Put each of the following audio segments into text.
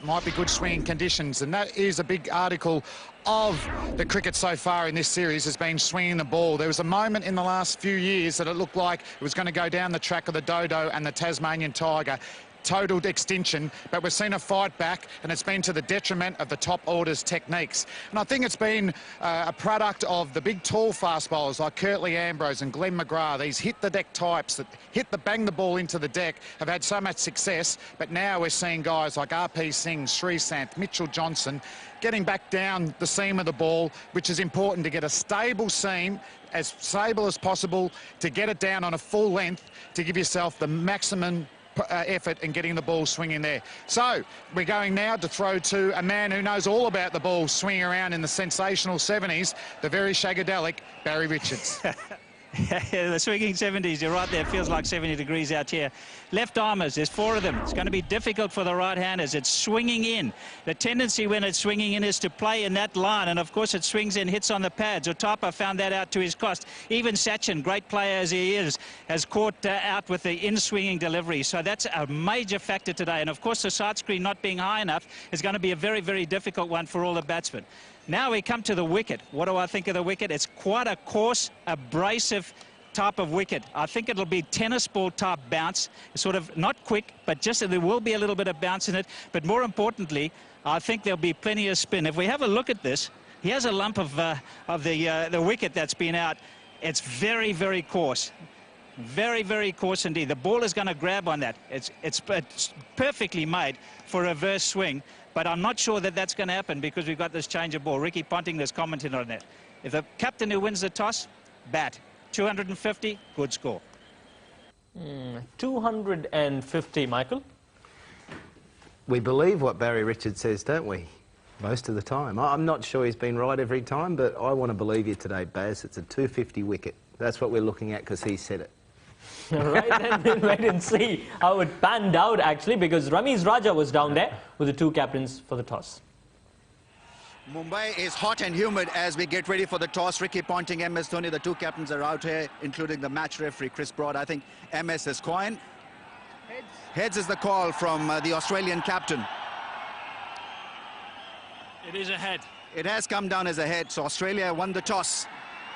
might be good swinging conditions, and that is a big article of the cricket so far in this series has been swinging the ball. There was a moment in the last few years that it looked like it was going to go down the track of the dodo and the Tasmanian tiger. Total extinction, but we've seen a fight back, and it's been to the detriment of the top orders techniques. And I think it's been a product of the big tall fast bowlers like Curtly Ambrose and Glenn McGrath. These hit the deck types that bang the ball into the deck have had so much success, but now we're seeing guys like RP Singh, Sreesanth, Mitchell Johnson getting back down the seam of the ball, which is important to get a stable seam, as stable as possible, to get it down on a full length to give yourself the maximum effort in getting the ball swinging there. So we're going now to throw to a man who knows all about the ball swinging around in the sensational 70s, the very shagadelic Barry Richards. The swinging 70s, you're right there, it feels like 70 degrees out here. Left armers, there's 4 of them. It's going to be difficult for the right-handers. It's swinging in. The tendency when it's swinging in is to play in that line, and of course it swings in, hits on the pads. Utapa found that out to his cost. Even Sachin, great player as he is, has caught out with the in-swinging delivery. So that's a major factor today. And of course the side screen not being high enough is going to be a very, very difficult one for all the batsmen. Now we come to the wicket. What do I think of the wicket? It's quite a coarse, abrasive type of wicket. I think it'll be tennis ball type bounce, sort of not quick, but just there will be a little bit of bounce in it. But more importantly, I think there'll be plenty of spin. If we have a look at this, here's a lump of the wicket that's been out. It's very, very coarse. Very, very coarse indeed. The ball is going to grab on that. It's perfectly made for a reverse swing, but I'm not sure that that's going to happen because we've got this change of ball. Ricky Ponting has commented on that. If the captain who wins the toss, bat. 250, good score. 250, Michael? We believe what Barry Richards says, don't we? Most of the time. I'm not sure he's been right every time, but I want to believe you today, Baz. It's a 250 wicket. That's what we're looking at because he said it. Right, then we'll wait and see how it panned out, actually, because Ramiz Raja was down there with the 2 captains for the toss. Mumbai is hot and humid as we get ready for the toss. Ricky Ponting, MS Dhoni, the 2 captains are out here, including the match referee, Chris Broad. I think MS has coin. Heads is the call from the Australian captain. It is a head. It has come down as a head, so Australia won the toss.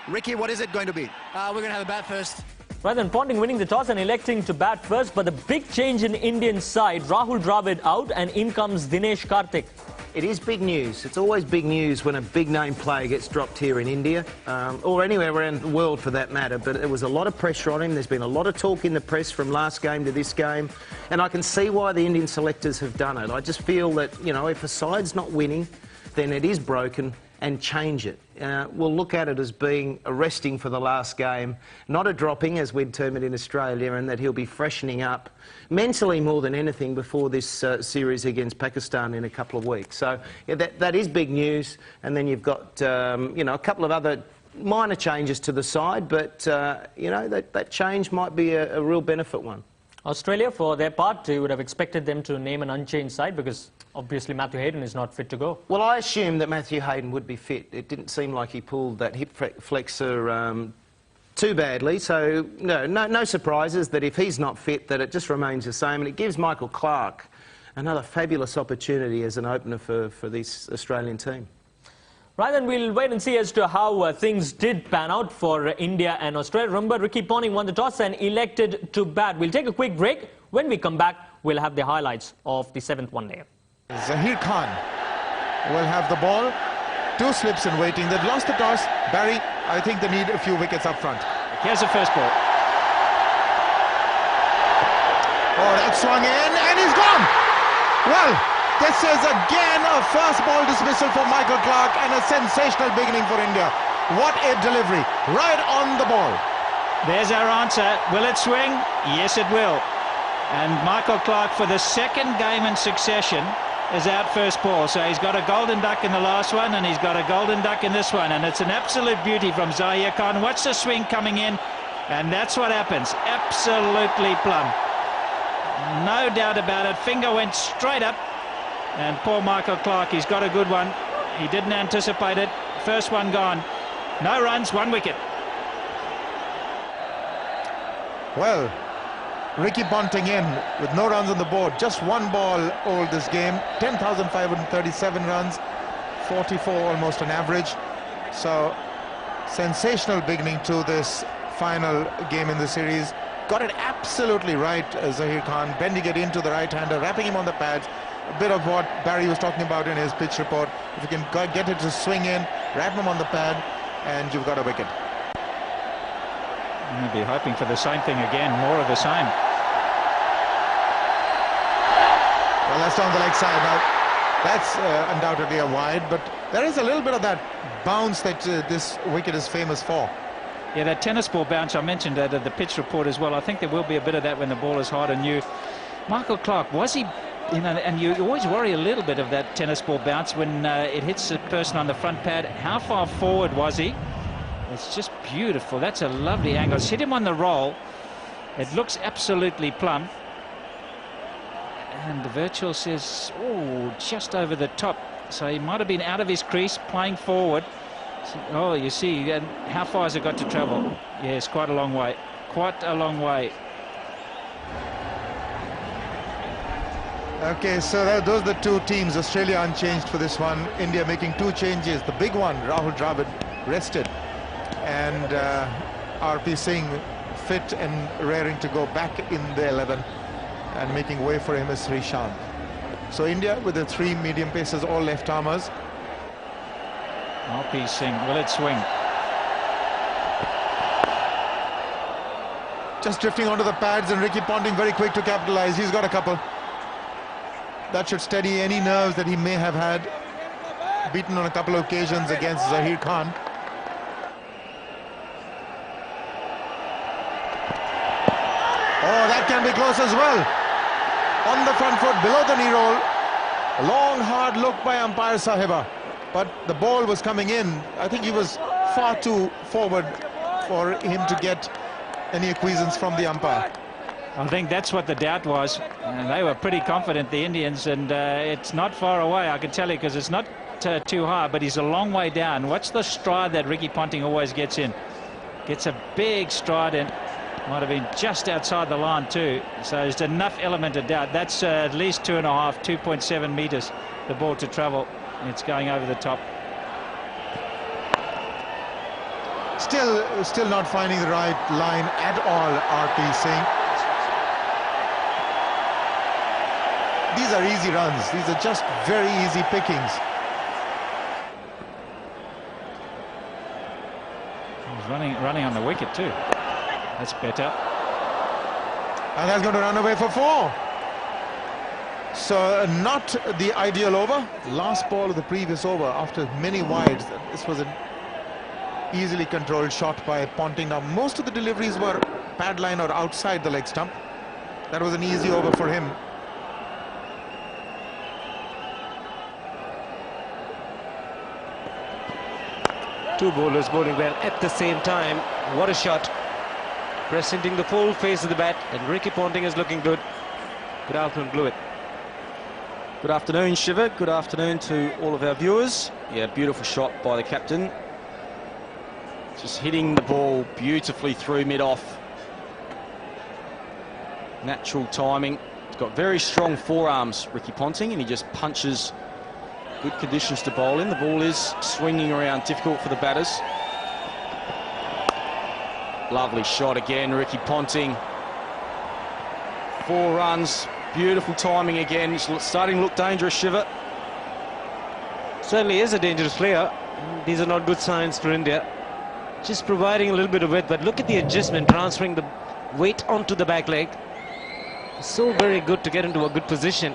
Ricky, what is it going to be? We're going to have a bat first. Right, then Ponting winning the toss and electing to bat first, but the big change in Indian side, Rahul Dravid out and in comes Dinesh Karthik. It is big news. It's always big news when a big-name player gets dropped here in India, or anywhere around the world for that matter. But there was a lot of pressure on him. There's been a lot of talk in the press from last game to this game, and I can see why the Indian selectors have done it. I just feel that, you know, if a side's not winning, then it is broken, and change it. We'll look at it as being a resting for the last game, not a dropping, as we'd term it in Australia, and that he'll be freshening up mentally more than anything before this series against Pakistan in a couple of weeks. So yeah, that is big news. And then you've got, you know, a couple of other minor changes to the side, but, you know, that change might be a real benefit one. Australia, for their part, you would have expected them to name an unchanged side because obviously Matthew Hayden is not fit to go. Well, I assumed that Matthew Hayden would be fit. It didn't seem like he pulled that hip flexor too badly, so no surprises that if he's not fit, that it just remains the same, and it gives Michael Clarke another fabulous opportunity as an opener for this Australian team. Right, then we'll wait and see as to how things did pan out for India and Australia. Remember, Ricky Ponting won the toss and elected to bat. We'll take a quick break. When we come back, we'll have the highlights of the 7th one-day. Zaheer Khan will have the ball. 2 slips in waiting. They've lost the toss. Barry, I think they need a few wickets up front. Here's the first ball. Oh, that swung in and he's gone. Well, this is again a first ball dismissal for Michael Clarke and a sensational beginning for India. What a delivery. Right on the ball. There's our answer. Will it swing? Yes, it will. And Michael Clarke, for the 2nd game in succession, is out first ball. So he's got a golden duck in the last one, and he's got a golden duck in this one. And it's an absolute beauty from Zaheer Khan. Watch the swing coming in, and that's what happens. Absolutely plumb. No doubt about it. Finger went straight up. And poor Michael Clarke, he's got a good one. He didn't anticipate it. First one gone. No runs, 1 wicket. Well, Ricky Ponting in with no runs on the board. Just one ball all this game. 10,537 runs, 44 almost an average. So sensational beginning to this final game in the series. Got it absolutely right, Zahir Khan, bending it into the right-hander, wrapping him on the pads. A bit of what Barry was talking about in his pitch report. If you can get it to swing in, wrap him on the pad, and you've got a wicket. I'll be hoping for the same thing again, more of the same. Well, that's down the leg side now. That's undoubtedly a wide, but there is a little bit of that bounce that this wicket is famous for. Yeah, that tennis ball bounce I mentioned at the pitch report as well. I think there will be a bit of that when the ball is hard on you. Michael Clarke, was he, you know, and you always worry a little bit of that tennis ball bounce when it hits the person on the front pad. How far forward was he? It's just beautiful. That's a lovely angle. It's hit him on the roll. It looks absolutely plumb. And the virtual says, oh, just over the top. So he might have been out of his crease, playing forward. Oh, you see, and how far has it got to travel? Yes, quite a long way. Quite a long way. Okay, so those are the two teams. Australia unchanged for this one. India making two changes. The big one, Rahul Dravid, rested. And RP Singh fit and raring to go back in the 11. And making way for him is Srishant. So India with the three medium pacers, all left-armers. RP Singh, will it swing? Just drifting onto the pads, and Ricky Ponting very quick to capitalize. He's got a couple. That should steady any nerves that he may have had. Beaten on a couple of occasions against Zahir Khan. Oh, that can be close as well. On the front foot, below the knee roll. A long, hard look by umpire Sahiba. But the ball was coming in. I think he was far too forward for him to get any acquiescence from the umpire. I think that's what the doubt was. And they were pretty confident, the Indians, and it's not far away, I can tell you, because it's not too high, but he's a long way down. Watch the stride that Ricky Ponting always gets in. Gets a big stride in. Might have been just outside the line too. So there's enough element of doubt. That's at least 2.7 metres, the ball to travel. It's going over the top. Still not finding the right line at all, RP Singh. These are easy runs. These are just very easy pickings. He's running on the wicket too. That's better. And that's going to run away for 4. So not the ideal over. Last ball of the previous over after many wides. This was an easily controlled shot by Ponting. Now most of the deliveries were pad line or outside the leg stump. That was an easy over for him. Two bowlers bowling well at the same time. What a shot. Presenting the full face of the bat, and Ricky Ponting is looking good. Good afternoon, Blewett. Good afternoon, Shiva. Good afternoon to all of our viewers. Yeah, beautiful shot by the captain. Just hitting the ball beautifully through mid-off. Natural timing. He's got very strong forearms, Ricky Ponting, and he just punches. Good conditions to bowl in. The ball is swinging around, difficult for the batters. Lovely shot again, Ricky Ponting. 4 runs. Beautiful timing again. It's starting to look dangerous, Shiva. Certainly is a dangerous player. These are not good signs for India. Just providing a little bit of width, but look at the adjustment, transferring the weight onto the back leg. So very good to get into a good position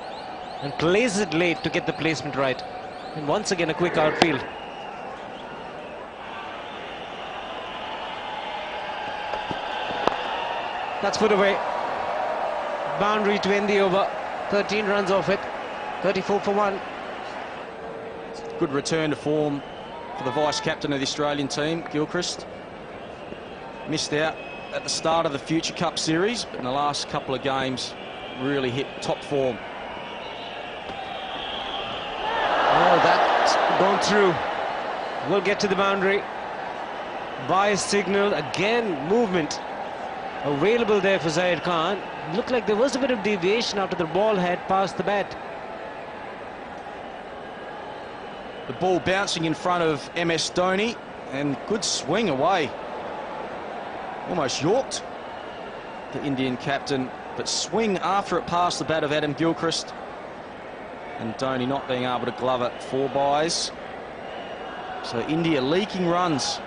and place it late to get the placement right. And once again, a quick outfield. That's put away. Boundary to end the over. 13 runs off it. 34 for 1. Good return to form for the vice-captain of the Australian team, Gilchrist. Missed out at the start of the Future Cup series, but in the last couple of games, really hit top form. Oh, that's gone through. We'll get to the boundary. By signal, again, movement. available there for Zaid Khan. Looked like there was a bit of deviation after the ball had passed the bat. The ball bouncing in front of MS Dhoni, and good swing away. Almost yorked the Indian captain, but swing after it passed the bat of Adam Gilchrist. And Dhoni not being able to glove it. 4 byes. So India leaking runs.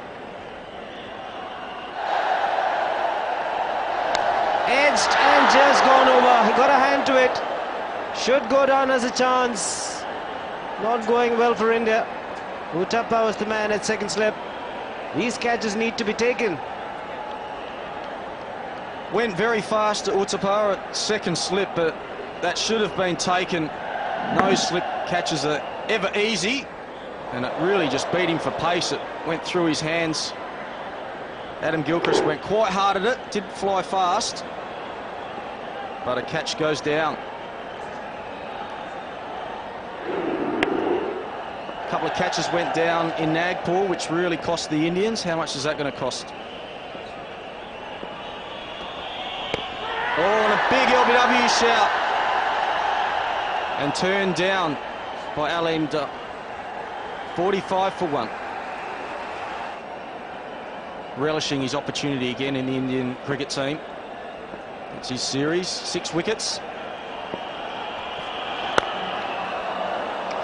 Edged and just gone over. He got a hand to it. Should go down as a chance. Not going well for India. Uthappa was the man at second slip. These catches need to be taken. Went very fast to Uthappa at second slip, but that should have been taken. No slip catches are ever easy, and it really just beat him for pace. It went through his hands. Adam Gilchrist went quite hard at it, didn't fly fast, but a catch goes down. A couple of catches went down in Nagpur, which really cost the Indians. How much is that going to cost? Oh, and a big LBW shout. And turned down by Aleem Dar. 45 for 1. Relishing his opportunity again in the Indian cricket team. It's his series, 6 wickets.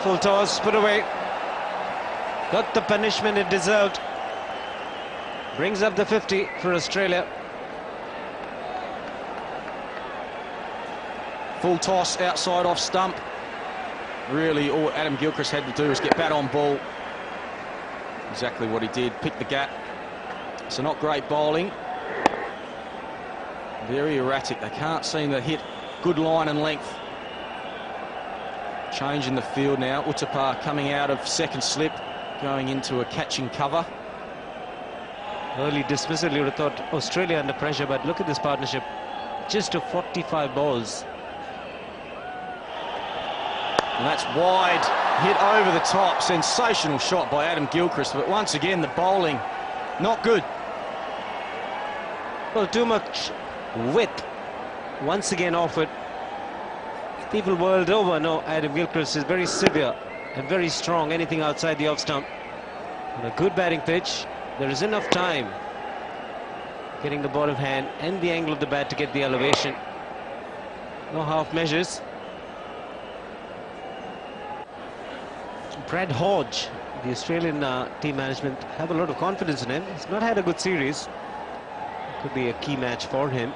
Full toss, put away. Got the punishment it deserved. Brings up the 50 for Australia. Full toss outside off stump. Really all Adam Gilchrist had to do was get bat on ball. Exactly what he did, pick the gap. So not great bowling. Very erratic, they can't seem to hit good line and length. Change in the field now. Uthappa coming out of second slip, going into a catching cover. Early dismissal, you would have thought Australia under pressure, but look at this partnership. Just to 45 balls. And that's wide, hit over the top. Sensational shot by Adam Gilchrist, but once again the bowling not good. Well, too much width once again offered. People world over know Adam Gilchrist is very severe and very strong. Anything outside the off stump. And a good batting pitch. There is enough time getting the bottom hand and the angle of the bat to get the elevation. No half measures. Brad Hodge, the Australian team management have a lot of confidence in him. He's not had a good series. Could be a key match for him.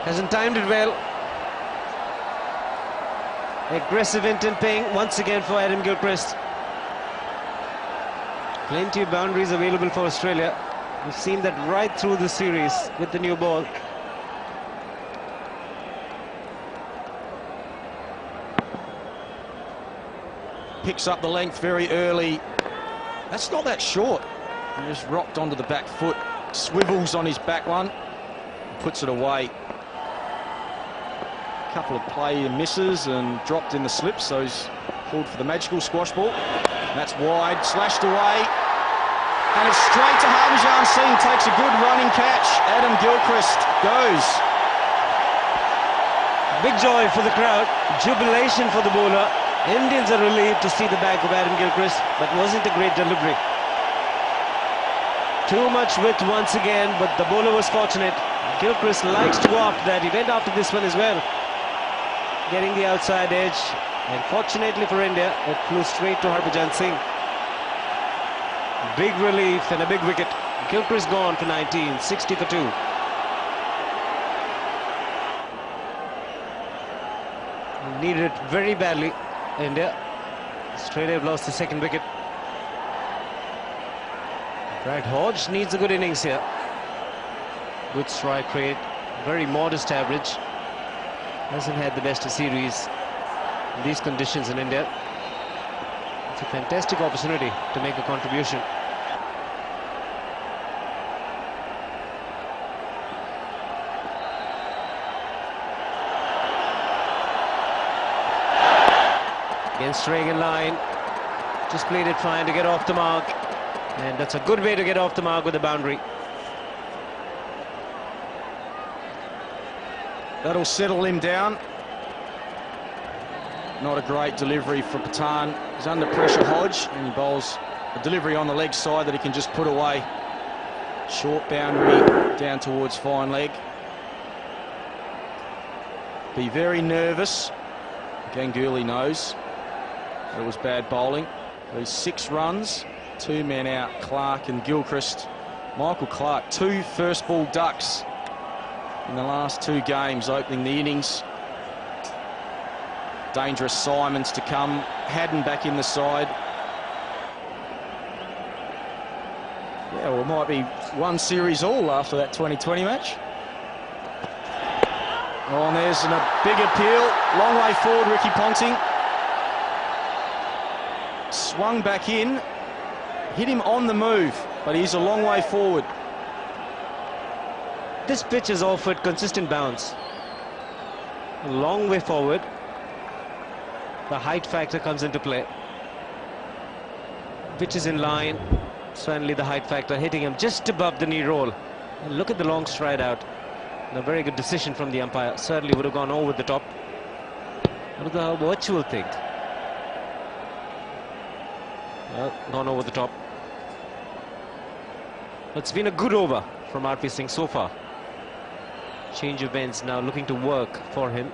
Hasn't timed it well. Aggressive intent paying once again for Adam Gilchrist. Plenty of boundaries available for Australia. We've seen that right through the series with the new ball. Picks up the length very early. That's not that short. He just rocked onto the back foot, swivels on his back one, puts it away. A couple of play misses and dropped in the slip, so he's called for the magical squash ball. That's wide, slashed away, and it's straight to Harbhajan Singh. Takes a good running catch. Adam Gilchrist goes. Big joy for the crowd, jubilation for the bowler. Indians are relieved to see the back of Adam Gilchrist, but wasn't a great delivery. Too much width once again, but the bowler was fortunate. Gilchrist likes to go after that. He went after this one as well, getting the outside edge, and fortunately for India, it flew straight to Harbhajan Singh. Big relief and a big wicket. Gilchrist gone for 19, 60 for 2. Needed it very badly. India. Australia have lost the second wicket. Brad Hodge needs a good innings here. Good strike rate, very modest average. Hasn't had the best of series in these conditions in India. It's a fantastic opportunity to make a contribution. Against Reagan line. Just played it fine to get off the mark. And that's a good way to get off the mark with the boundary. That'll settle him down. Not a great delivery for Pathan. He's under pressure, Hodge, and he bowls a delivery on the leg side that he can just put away. Short boundary down towards fine leg. Be very nervous. Ganguly knows that it was bad bowling. These 6 runs, 2 men out, Clark and Gilchrist. Michael Clark, 2 first ball ducks in the last 2 games, opening the innings. Dangerous Simons to come. Haddon back in the side. Yeah, well, it might be 1 series all after that 2020 match. Oh, and there's a big appeal. Long way forward, Ricky Ponting. Swung back in. Hit him on the move, but he's a long way forward. This pitch has offered consistent bounce. A long way forward. The height factor comes into play. Pitch is in line. Certainly the height factor hitting him just above the knee roll. And look at the long stride out. And a very good decision from the umpire. Certainly would have gone over the top. What the virtual thing? Well, gone over the top. It's been a good over from RP Singh so far. Change of ends now looking to work for him.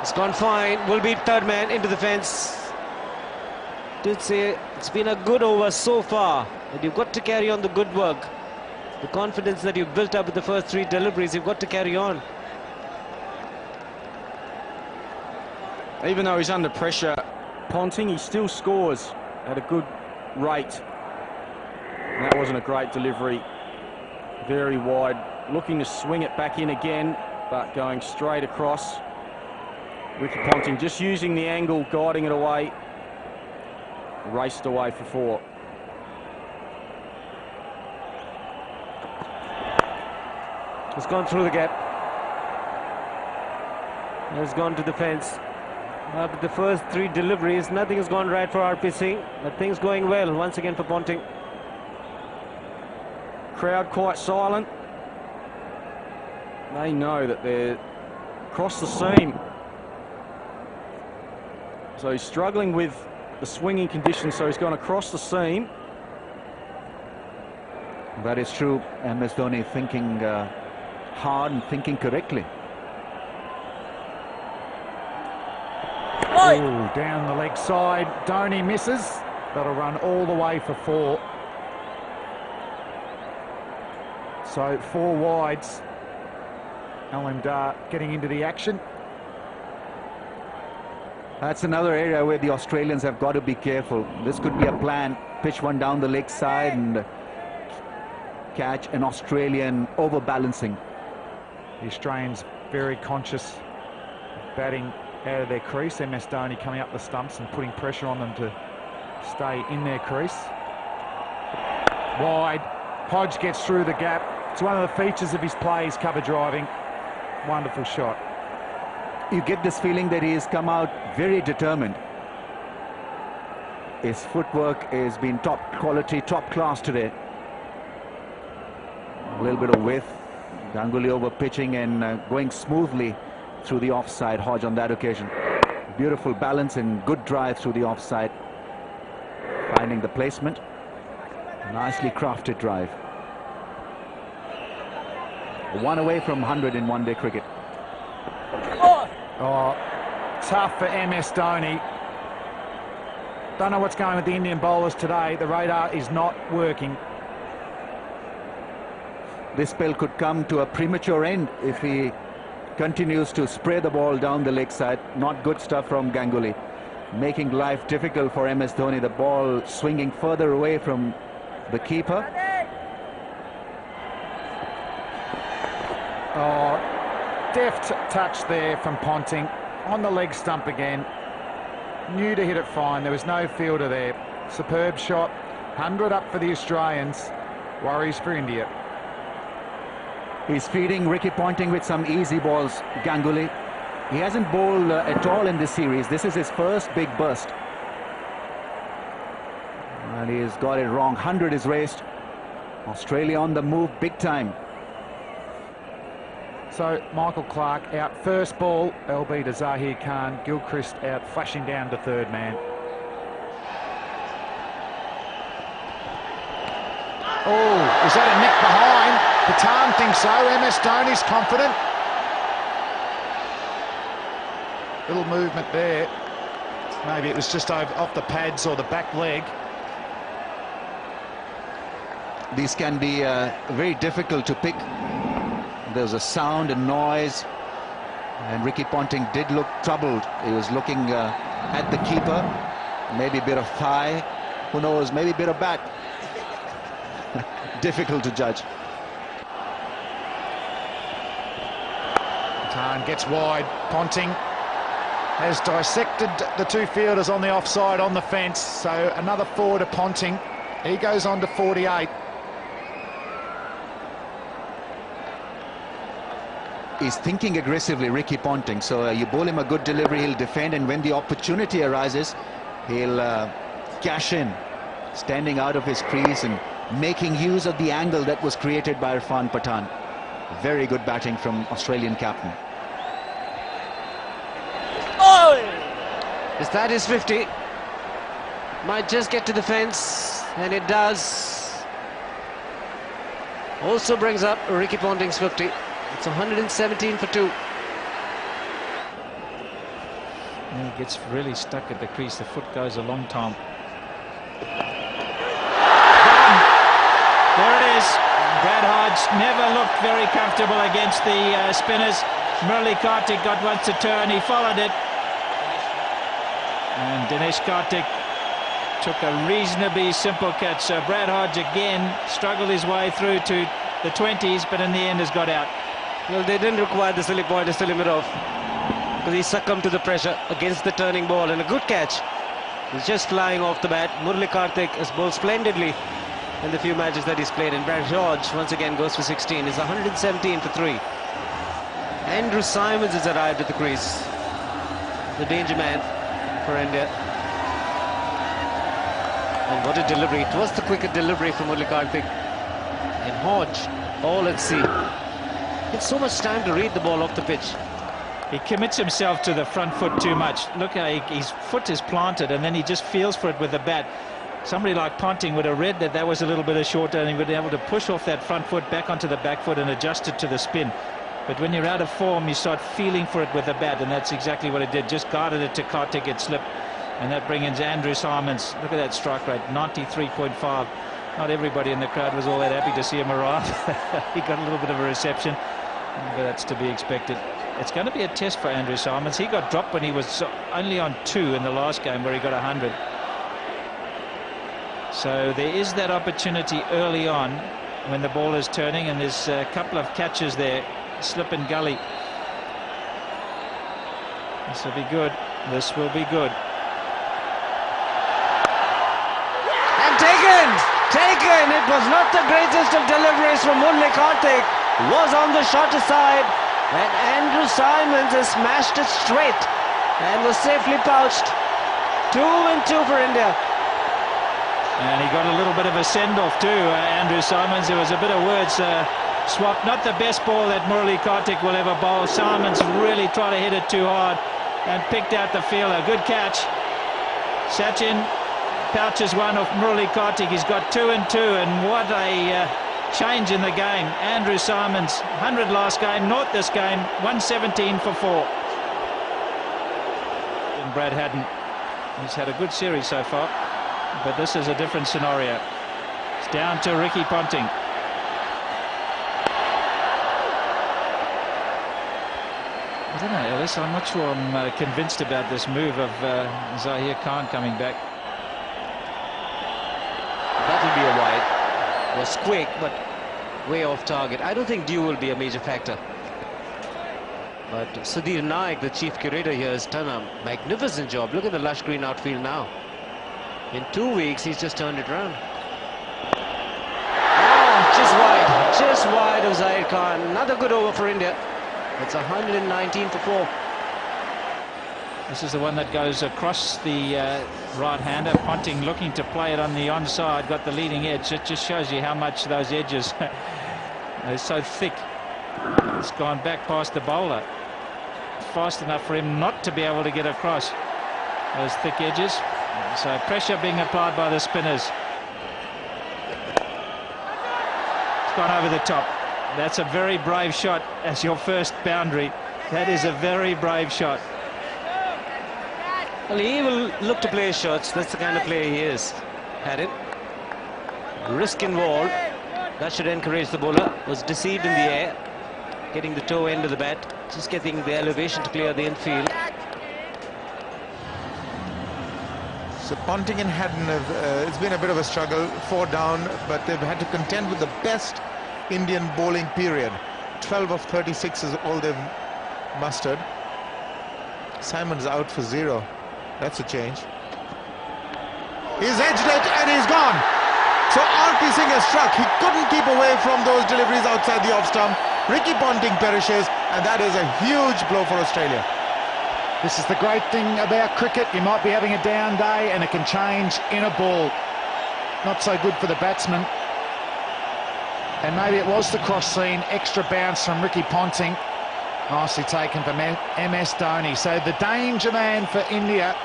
It's gone fine. Will be 3rd man into the fence. Did say it's been a good over so far, but you've got to carry on the good work. The confidence that you've built up with the first 3 deliveries, you've got to carry on. Even though he's under pressure, Ponting, he still scores at a good rate. And that wasn't a great delivery. Very wide, looking to swing it back in again, but going straight across. Ricky Ponting just using the angle, guiding it away. Raced away for 4. It's gone through the gap. It's gone to the fence. After the first 3 deliveries, nothing has gone right for RP Singh, but things going well once again for Ponting. Crowd quite silent. They know that they're across the seam. So he's struggling with the swinging conditions, so he's gone across the seam. That is true. MS Dhoni thinking hard and thinking correctly. Oh, down the leg side. Dhoni misses. That'll run all the way for 4. So 4 wides. Alan Dar getting into the action. That's another area where the Australians have got to be careful. This could be a plan. Pitch one down the leg side and catch an Australian overbalancing. The Australians very conscious of batting out of their crease. MS Dhoni coming up the stumps and putting pressure on them to stay in their crease. Wide. Hodge gets through the gap. It's one of the features of his play is cover driving. Wonderful shot. You get this feeling that he has come out very determined. His footwork has been top quality, top class today. A little bit of width. Ganguly over pitching and going smoothly through the offside. Hodge on that occasion. Beautiful balance and good drive through the offside. Finding the placement. Nicely crafted drive. 1 away from 100 in one-day cricket. Oh, tough for MS Dhoni. Don't know what's going with the Indian bowlers today. The radar is not working. This spell could come to a premature end if he continues to spray the ball down the leg side. Not good stuff from Ganguly. Making life difficult for MS Dhoni. The ball swinging further away from the keeper. Oh, deft touch there from Ponting on the leg stump again. Knew to hit it fine. There was no fielder there. Superb shot. 100 up for the Australians. Worries for India. He's feeding Ricky Ponting with some easy balls, Ganguly. He hasn't bowled at all in this series. This is his first big burst. And he's got it wrong. 100 is raced. Australia on the move big time. So Michael Clark out first ball, LB to Zahir Khan. Gilchrist out flashing down to third man. Oh, is that a nick behind? Patan thinks so. MS Dhoni's confident. Little movement there. Maybe it was just off the pads or the back leg. These can be very difficult to pick. There's a sound and noise, and Ricky Ponting did look troubled. He was looking at the keeper, maybe a bit of thigh, who knows, maybe a bit of bat. Difficult to judge. Khan gets wide. Ponting has dissected the two fielders on the offside on the fence, so another 4 to Ponting. He goes on to 48. He's thinking aggressively, Ricky Ponting. So you bowl him a good delivery, he'll defend, and when the opportunity arises, he'll cash in, standing out of his crease and making use of the angle that was created by Irfan Pathan. Very good batting from Australian captain. Oh! Is that his 50? Might just get to the fence, and it does. Also brings up Ricky Ponting's 50. It's 117 for 2. He gets really stuck at the crease. The foot goes a long time. There it is. Brad Hodge never looked very comfortable against the spinners. Murali Kartik got once to turn. He followed it. And Dinesh Kartik took a reasonably simple catch. So Brad Hodge again struggled his way through to the 20s, but in the end has got out. Well, they didn't require the silly pointers to limit off, because he succumbed to the pressure against the turning ball, and a good catch. He's just flying off the bat. Murali Kartik has bowled splendidly in the few matches that he's played, and Brad Hodge once again goes for 16. It's 117 for 3. Andrew Simons has arrived at the crease, the danger man for India. And what a delivery. It was the quicker delivery from Murali Kartik. And Hodge all at sea. It's so much time to read the ball off the pitch. He commits himself to the front foot too much. Look how his foot is planted, and then he just feels for it with the bat. Somebody like Ponting would have read that that was a little bit of shorter, and he would be able to push off that front foot back onto the back foot and adjust it to the spin. But when you're out of form, you start feeling for it with the bat, and that's exactly what it did. Just guarded it to Kartik, it slipped, and that brings in Andrew Simons. Look at that strike rate, 93.5. Not everybody in the crowd was all that happy to see him arrive. He got a little bit of a reception, but that's to be expected. It's going to be a test for Andrew Simons. He got dropped when he was only on 2 in the last game, where he got 100. So there is that opportunity early on when the ball is turning, and there's a couple of catches there, slip and gully. This will be good. This will be good. And taken! It was not the greatest of deliveries from Murali Kartik. Was on the shorter side, and Andrew Simons has smashed it straight and was safely pouched. 2 and 2 for India. And he got a little bit of a send-off too, Andrew Simons. There was a bit of words swap. Not the best ball that Murali Kartik will ever bowl. Simons really tried to hit it too hard and picked out the fielder. Good catch. Sachin pouches one off Murali Kartik. He's got 2 and 2, and what a change in the game. Andrew Simons, 100 last game, not this game, 117 for 4. And Brad Haddon, he's had a good series so far, but this is a different scenario. It's down to Ricky Ponting. I don't know, Ellis, I'm not sure I'm convinced about this move of Zahir Khan coming back. That'll be a wide. Was quick, but way off target. I don't think dew will be a major factor. But Sudhir Naik, the chief curator here, has done a magnificent job. Look at the lush green outfield now. In 2 weeks, he's just turned it around. Oh, just just wide of Zahir Khan. Another good over for India. It's 119 for 4. This is the one that goes across the right-hander. Ponting looking to play it on the onside, got the leading edge. It just shows you how much those edges are so thick. It's gone back past the bowler. Fast enough for him not to be able to get across those thick edges. So pressure being applied by the spinners. It's gone over the top. That's a very brave shot as your first boundary. That is a very brave shot. Well, he will look to play shots. That's the kind of player he is. Had it. Risk involved. That should encourage the bowler. Was deceived in the air. Getting the toe end of the bat. Just getting the elevation to clear the infield. So Ponting and Haddon have, it's been a bit of a struggle, 4 down, but they've had to contend with the best Indian bowling period. 12 of 36 is all they've mustered. Simon's out for 0. That's a change. He's edged it and he's gone. So R.P. Singh has struck. He couldn't keep away from those deliveries outside the off stump. Ricky Ponting perishes, and that is a huge blow for Australia. This is the great thing about cricket. You might be having a down day and it can change in a ball. Not so good for the batsman. And maybe it was the cross seam, extra bounce from Ricky Ponting. Nicely taken from MS Dhoni. So the danger man for India,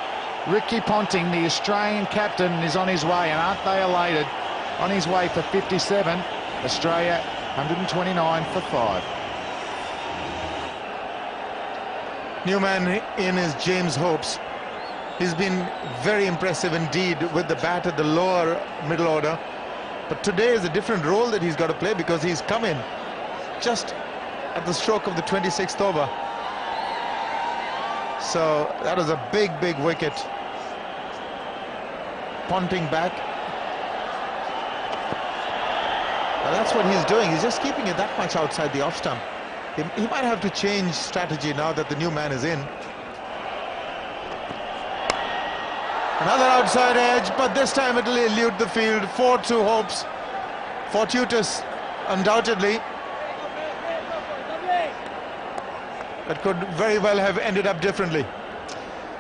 Ricky Ponting, the Australian captain, is on his way. And aren't they elated? On his way for 57. Australia 129 for 5. New man in is James Hopes. He's been very impressive indeed with the bat at the lower middle order. But today is a different role that he's got to play because he's come in just at the stroke of the 26th over. So that was a big wicket. Ponting back. Well, that's what he's doing. He's just keeping it that much outside the off stump. He might have to change strategy now that the new man is in. Another outside edge, but this time it'll elude the field. 4-2 Hopes. Fortuitous, undoubtedly. That could very well have ended up differently.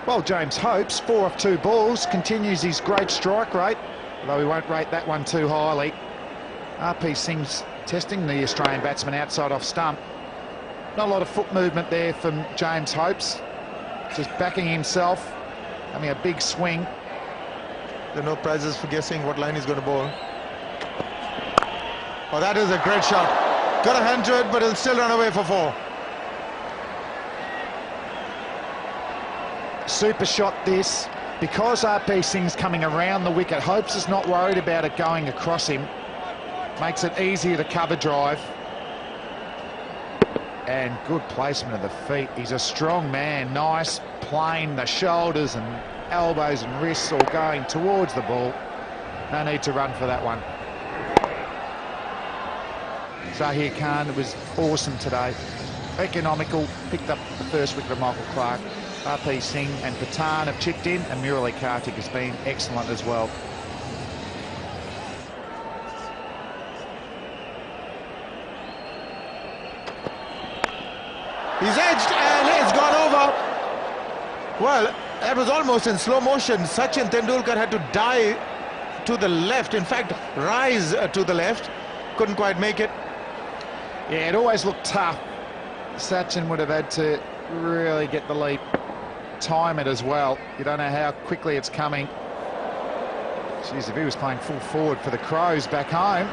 Well, James Hopes, 4 off 2 balls, continues his great strike rate, although we won't rate that one too highly. R.P. Singh's testing the Australian batsman outside off stump. Not a lot of foot movement there from James Hopes. Just backing himself, having a big swing. There are no prizes for guessing what line he's going to bowl. Oh, that is a great shot. Got a hand to it, but he'll still run away for 4. Super shot this. Because R.P. Singh's coming around the wicket, Hopes is not worried about it going across him. Makes it easier to cover drive. And good placement of the feet. He's a strong man. Nice, plain, the shoulders and elbows and wrists all going towards the ball. No need to run for that one. Zahir Khan was awesome today. Economical, picked up the first wicket of Michael Clarke. R.P. Singh and Patan have chipped in, and Murali Kartik has been excellent as well. He's edged and it's gone over. Well, that was almost in slow motion. Sachin Tendulkar had to dive to the left, in fact rise to the left. Couldn't quite make it. Yeah, it always looked tough. Sachin would have had to really get the leap, time it as well. You don't know how quickly it's coming. Jeez, if he was playing full forward for the Crows back home,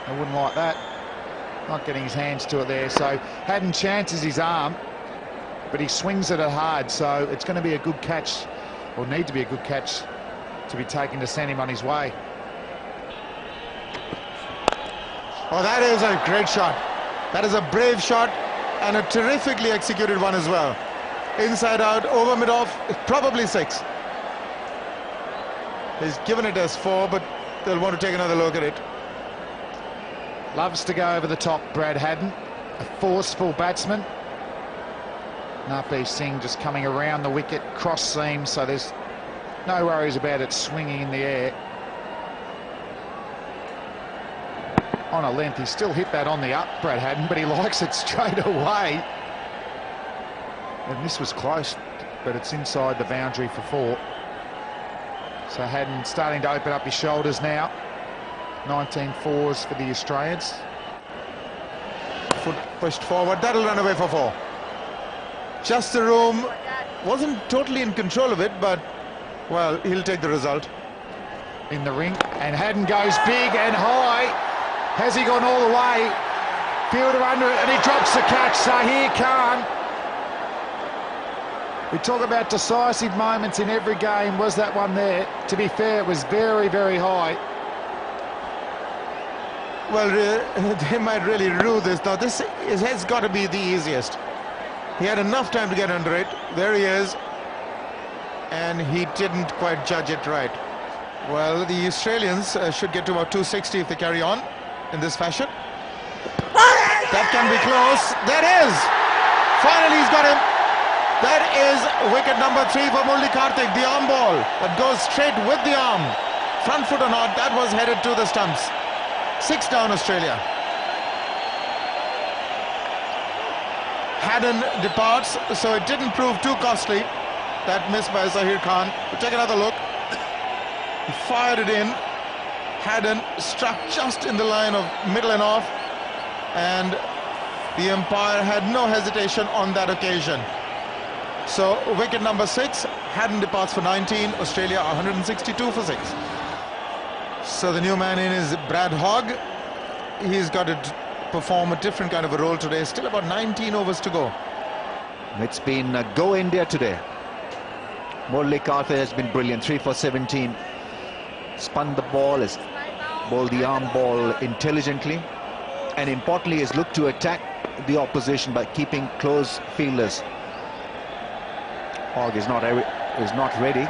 I wouldn't like that. Not getting his hands to it there, so Haddon chances his arm, but he swings at it hard, so it's going to be a good catch, or need to be a good catch, to be taken to send him on his way. Oh, that is a great shot. That is a brave shot and a terrifically executed one as well. Inside out, over mid-off, probably 6. He's given it as 4, but they'll want to take another look at it. Loves to go over the top, Brad Haddon, a forceful batsman. R.P. Singh just coming around the wicket, cross seam, so there's no worries about it swinging in the air. on a length. He still hit that on the up, Brad Haddin, but he likes it straight away. And this was close, but it's inside the boundary for 4. So Haddin starting to open up his shoulders now. 19 fours for the Australians. Foot pushed forward, that'll run away for 4. Just the room, wasn't totally in control of it, but, well, he'll take the result. In the ring, and Haddin goes big and high. Has he gone all the way? Fielder under it, and he drops the catch, Zahir Khan. We talk about decisive moments in every game. Was that one there? To be fair, it was very, very high. Well, they might really rue this. Now, this has got to be the easiest. He had enough time to get under it. There he is. And he didn't quite judge it right. Well, the Australians should get to about 260 if they carry on in this fashion. That can be close. That is. Finally, he's got him. That is wicket number 3 for Murali Karthik, the arm ball that goes straight with the arm. Front foot or not, that was headed to the stumps. 6 down, Australia. Haddin departs, so it didn't prove too costly. That miss by Zahir Khan. We'll take another look. He fired it in. Haddin struck just in the line of middle and off, and the umpire had no hesitation on that occasion. So wicket number 6, Haddin departs for 19, Australia 162 for 6. So the new man in is Brad Hogg. He's got to perform a different kind of a role today. Still about 19 overs to go. It's been go India today. Murali Karthik has been brilliant, 3 for 17. Spun the ball, has bowled the arm ball intelligently, and importantly has looked to attack the opposition by keeping close fielders. Hogg is not ready.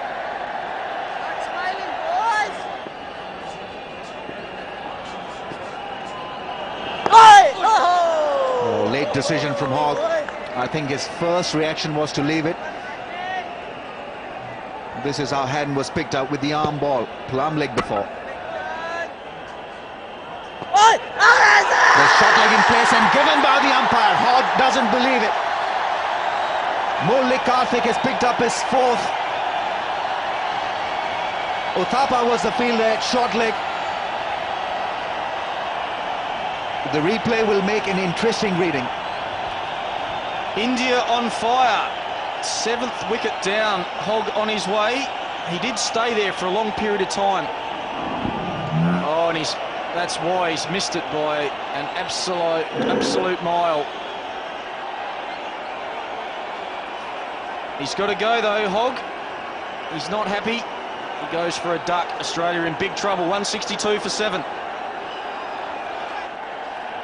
Oh, late decision from Hogg. I think his first reaction was to leave it. This is how Haddin was picked up with the arm ball, plum leg before. The shot leg in place and given by the umpire. Hogg doesn't believe it. Murali Karthik has picked up his 4th. Uthappa was the fielder at short leg. The replay will make an interesting reading. India on fire. 7th wicket down. Hogg on his way. He did stay there for a long period of time. Oh, and that's why he's missed it by an absolute mile. He's got to go though, Hogg. He's not happy. He goes for a duck. Australia in big trouble. 162 for 7.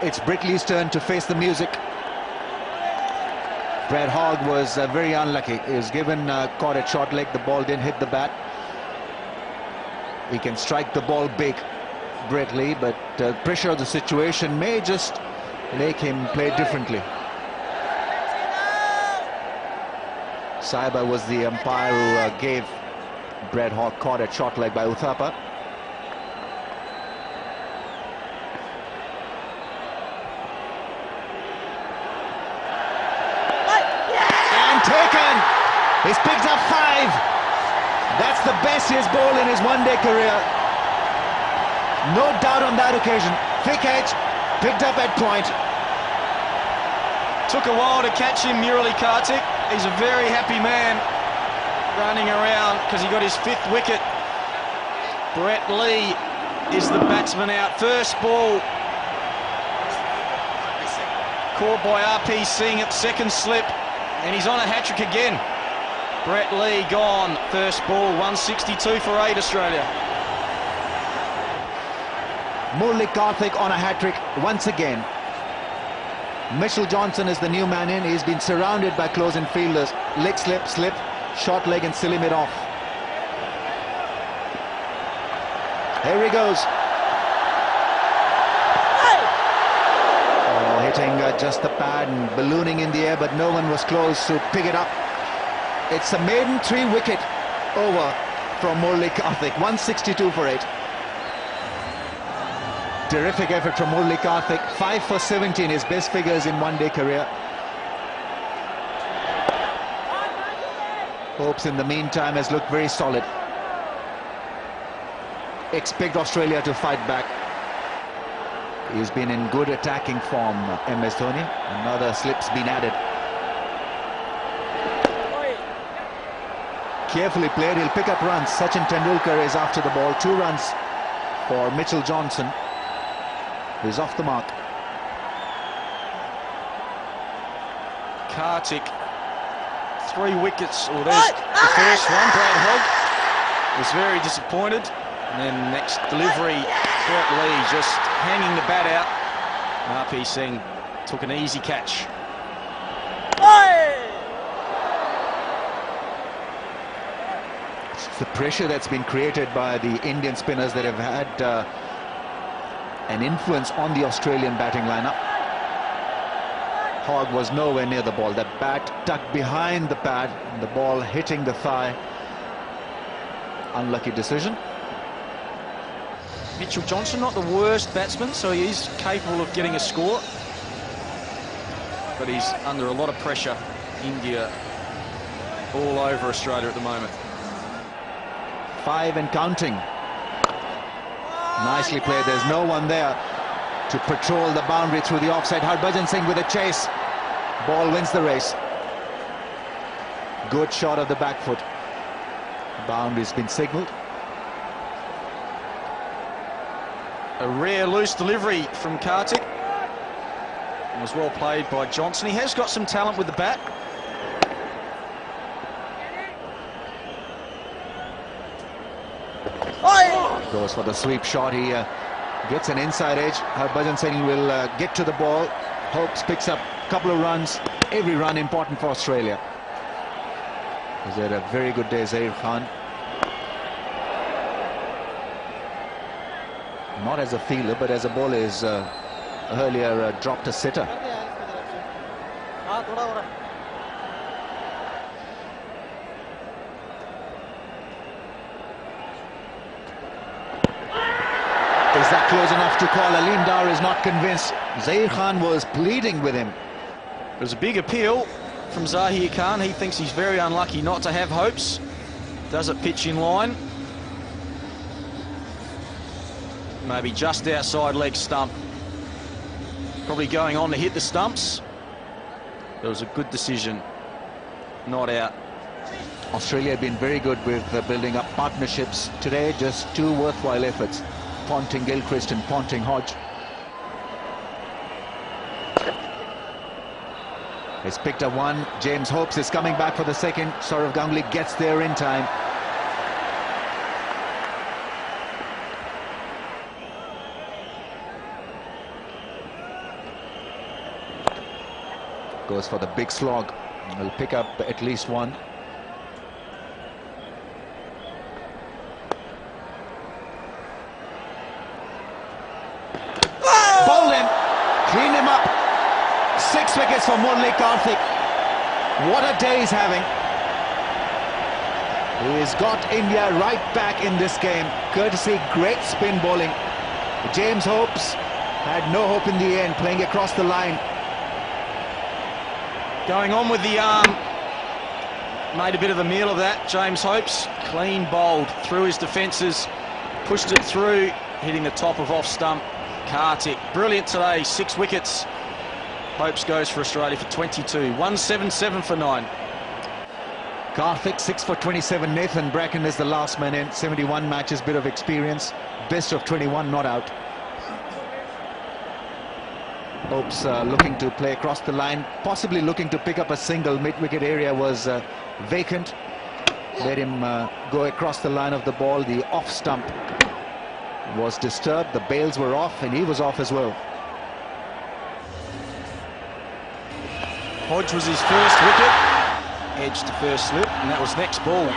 It's Brickley's turn to face the music. Brad Hogg was very unlucky. He was given caught at short leg. The ball didn't hit the bat. He can strike the ball big, Brickley, but pressure of the situation may just make him play differently. Saiba was the umpire who gave Brad Hogg caught at short leg by Uthappa. And taken! He's picked up 5. That's the best he's bowled in his one-day career. No doubt on that occasion. Thick edge, picked up at point. Took a while to catch him, Murali Karthik. He's a very happy man running around because he got his 5th wicket. Brett Lee is the batsman out. First ball caught by RP Singh at 2nd slip, and he's on a hat-trick again. Brett Lee gone. First ball, 162 for 8, Australia. Murali Karthik on a hat-trick once again. Mitchell Johnson is the new man in. He's been surrounded by close-in fielders. Leg slip, short leg and silly mid off. Here he goes. Oh, hitting just the pad and ballooning in the air, but no one was close to pick it up. It's a maiden 3-wicket over from Murali Karthik. 162 for 8. Terrific effort from Murali Karthik. 5 for 17, his best figures in one-day career. Hopes in the meantime has looked very solid. Expect Australia to fight back. He's been in good attacking form, MS Dhoni. Another slip's been added. Carefully played, he'll pick up runs. Sachin Tendulkar is after the ball. 2 runs for Mitchell Johnson. He's off the mark. Karthik, 3 wickets. Oh, there's the first one. Brad Hogg was very disappointed. And then next delivery, Brett Lee just hanging the bat out. RP Singh took an easy catch. It's the pressure that's been created by the Indian spinners that have had an influence on the Australian batting lineup. Hogg was nowhere near the ball. That bat tucked behind the pad, and the ball hitting the thigh. Unlucky decision. Mitchell Johnson, not the worst batsman, so he is capable of getting a score. But he's under a lot of pressure. India all over Australia at the moment. 5 and counting. Nicely played. There's no one there to patrol the boundary through the offside. Harbhajan Singh with a chase. Ball wins the race. Good shot of the back foot. Boundary's been signalled. A rare loose delivery from Karthik. It was well played by Johnson. He has got some talent with the bat. Goes for the sweep shot. He gets an inside edge. Harbhajan Singh will get to the ball. Hopes picks up a couple of runs. Every run important for Australia. He's had a very good day, Zair Khan. Not as a fielder, but as a bowler. He's earlier dropped a sitter. Is that close enough to call? Aleem Dar is not convinced. Zair Khan was pleading with him. It was a big appeal from Zahir Khan. He thinks he's very unlucky not to have hopes. Does it pitch in line? Maybe just outside leg stump. Probably going on to hit the stumps. It was a good decision. Not out. Australia have been very good with building up partnerships. Today, just 2 worthwhile efforts. Ponting-Gilchrist and Ponting-Hodge. He's picked up 1. James Hopes is coming back for the second. Sourav Ganguly gets there in time. Goes for the big slog. He'll pick up at least 1. Bowled him. Cleaned him up. 6 wickets for Murali Karthik. What a day he's having. He's got India right back in this game. Courtesy great spin bowling. James Hopes had no hope in the end, playing across the line. Going on with the arm. Made a bit of a meal of that. James Hopes, clean bowled through his defences. Pushed it through, hitting the top of off stump. Karthik, brilliant today, 6 wickets. Hopes goes for Australia for 22. 177 for 9. Karthik 6 for 27. Nathan Bracken is the last man in. 71 matches, bit of experience. Best of 21, not out. Hopes looking to play across the line, possibly looking to pick up a single. Mid-wicket area was vacant. Let him go across the line of the ball. The off stump was disturbed. The bails were off, and he was off as well. Hodge was his first wicket. Edge to first slip, and that was next ball.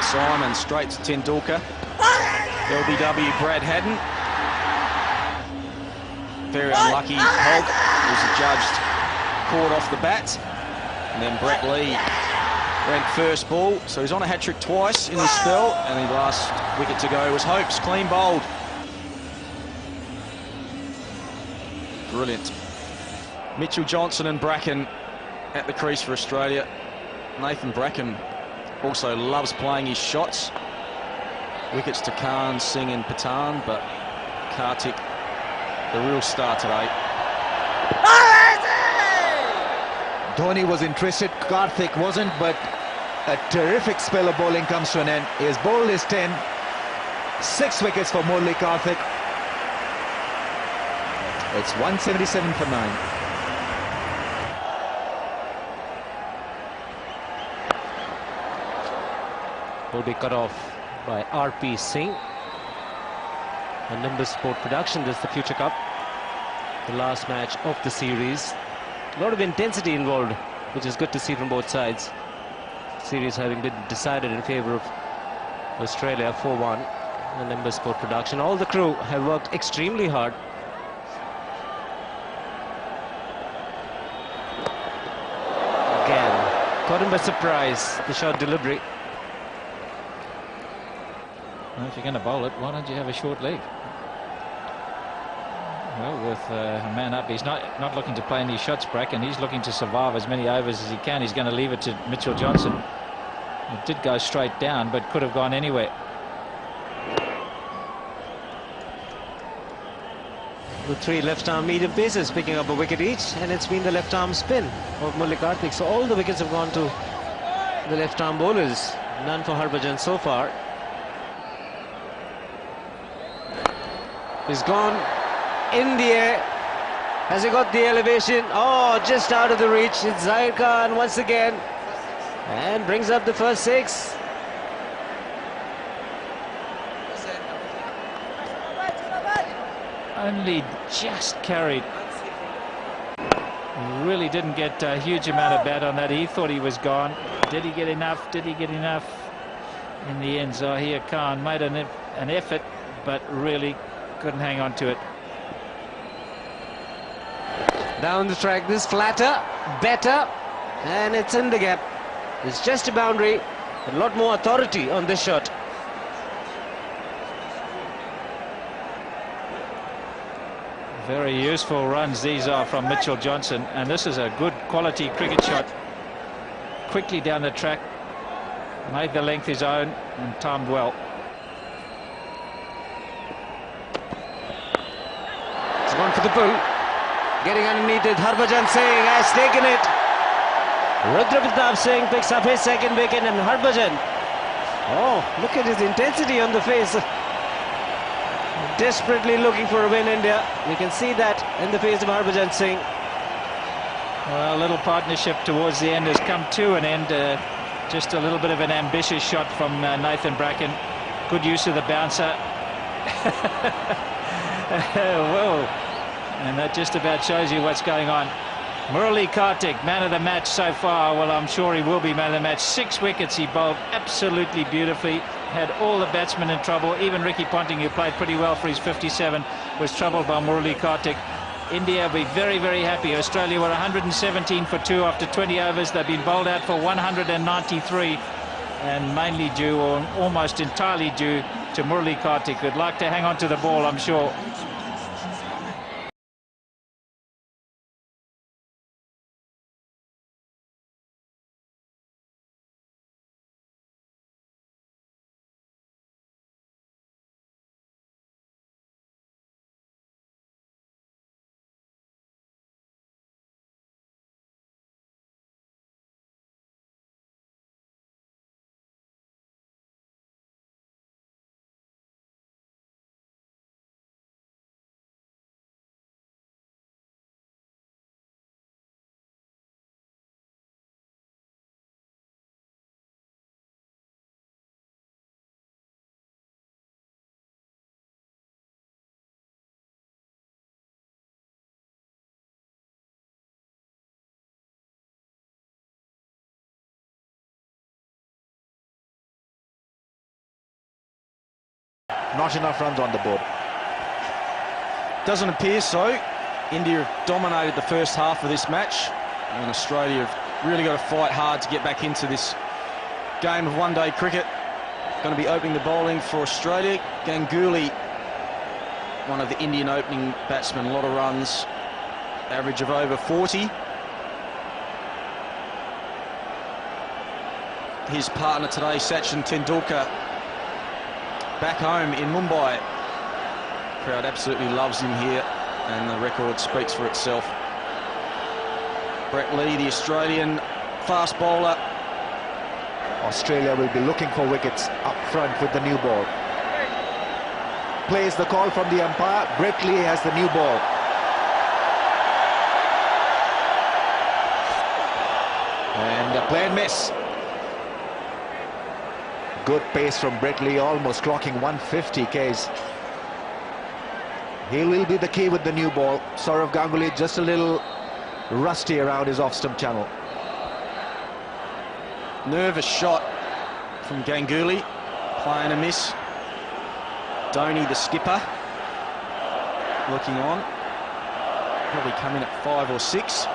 Simon straight to Tendulkar. LBW Brad Haddon. Very unlucky. Hogg was adjudged caught off the bat. And then Brett Lee went first ball. So he's on a hat-trick twice in his spell. And the last wicket to go was Hopes, clean bowled. Brilliant. Mitchell Johnson and Bracken at the crease for Australia. Nathan Bracken also loves playing his shots. Wickets to Khan, Singh and Patan, but Karthik, the real star today. Dhoni was interested, Karthik wasn't, but a terrific spell of bowling comes to an end. He has bowled his 10, 6 wickets for Murali Karthik. It's 177 for 9. Will be cut off by R.P. Singh. A Nimbus Sport production. This is the Future Cup, the last match of the series. A lot of intensity involved, which is good to see from both sides. Series having been decided in favor of Australia 4-1. The Nimbus Sport production. All the crew have worked extremely hard. Again, caught him by surprise, the short delivery. Well, if you're going to bowl it, why don't you have a short leg? Well, with a man up, he's not looking to play any shots, Bracken. He's looking to survive as many overs as he can. He's going to leave it to Mitchell Johnson. It did go straight down, but could have gone anywhere. The 3 left-arm medium paces picking up a wicket each, and it's been the left-arm spin of Murali Karthik. So all the wickets have gone to the left-arm bowlers. None for Harbhajan so far. He's gone in the air. Has he got the elevation? Oh, just out of the reach. It's Zahir Khan once again, and brings up the first 6. Only just carried. Really didn't get a huge amount of bat on that. He thought he was gone. Did he get enough? Did he get enough? In the end, Zahir Khan made an effort, but really couldn't hang on to it. Down the track, this flatter, better, and it's in the gap. It's just a boundary. A lot more authority on this shot. Very useful runs these are from Mitchell Johnson, and this is a good quality cricket shot. Quickly down the track, made the length his own and timed well. It's gone for the pull. Getting underneath it, Harbhajan Singh has taken it. Rudra Pratap Singh picks up his 2nd wicket, and Harbhajan, oh, look at his intensity on the face. Desperately looking for a win, India. You can see that in the face of Harbhajan Singh. Well, a little partnership towards the end has come to an end. Just a little bit of an ambitious shot from Nathan Bracken. Good use of the bouncer. Whoa. And that just about shows you what's going on. Murali Karthik, man of the match so far. Well, I'm sure he will be man of the match. 6 wickets he bowled absolutely beautifully. Had all the batsmen in trouble. Even Ricky Ponting, who played pretty well for his 57, was troubled by Murali Karthik. India will be very, very happy. Australia were 117 for 2 after 20 overs. They've been bowled out for 193, and mainly due, or almost entirely due, to Murali Karthik, who'd like to hang on to the ball, I'm sure. Not enough runs on the board. Doesn't appear so. India have dominated the first half of this match, and Australia have really got to fight hard to get back into this game of one-day cricket. Going to be opening the bowling for Australia. Ganguly, one of the Indian opening batsmen, a lot of runs. average of over 40. His partner today, Sachin Tendulkar, back home in Mumbai. Crowd absolutely loves him here, and the record speaks for itself. Brett Lee, the Australian fast bowler. Australia will be looking for wickets up front with the new ball. Plays the call from the umpire. Brett Lee has the new ball. And a play and miss. Good pace from Brett Lee, almost clocking 150 Ks. He will be the key with the new ball. Sourav Ganguly just a little rusty around his off-stump channel. Nervous shot from Ganguly, playing a miss. Dhoni, the skipper, looking on. Probably come in at 5 or 6.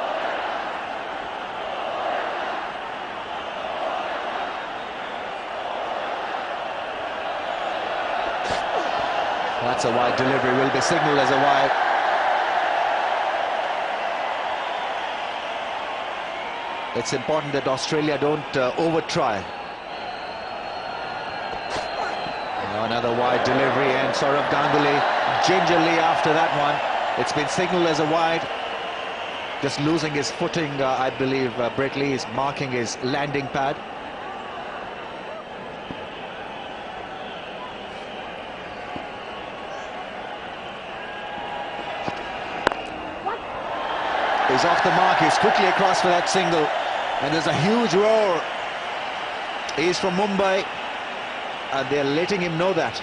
That's a wide delivery, will be signalled as a wide. It's important that Australia don't over-try. Another wide delivery, and Sourav Ganguly gingerly after that one. It's been signalled as a wide. Just losing his footing, I believe Brett Lee is marking his landing pad. He's off the mark, he's quickly across for that single, and there's a huge roar. He's from Mumbai, and they're letting him know that.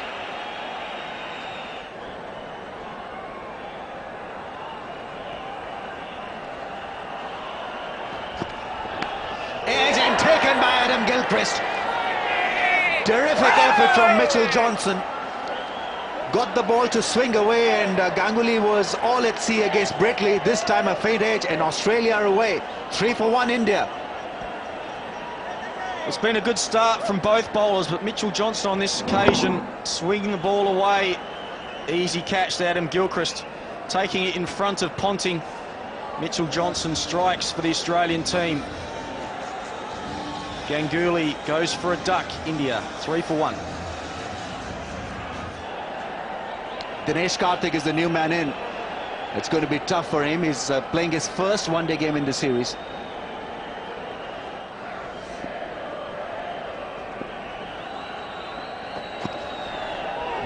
Edge and taken by Adam Gilchrist. Terrific effort from Mitchell Johnson. Got the ball to swing away, and Ganguly was all at sea against Brett Lee. This time a faint edge, and Australia are away. 3 for 1 India. It's been a good start from both bowlers, but Mitchell Johnson on this occasion swinging the ball away. Easy catch to Adam Gilchrist, taking it in front of Ponting. Mitchell Johnson strikes for the Australian team. Ganguly goes for a duck. India 3 for 1. Dinesh Karthik is the new man in. It's going to be tough for him. He's playing his first one-day game in the series.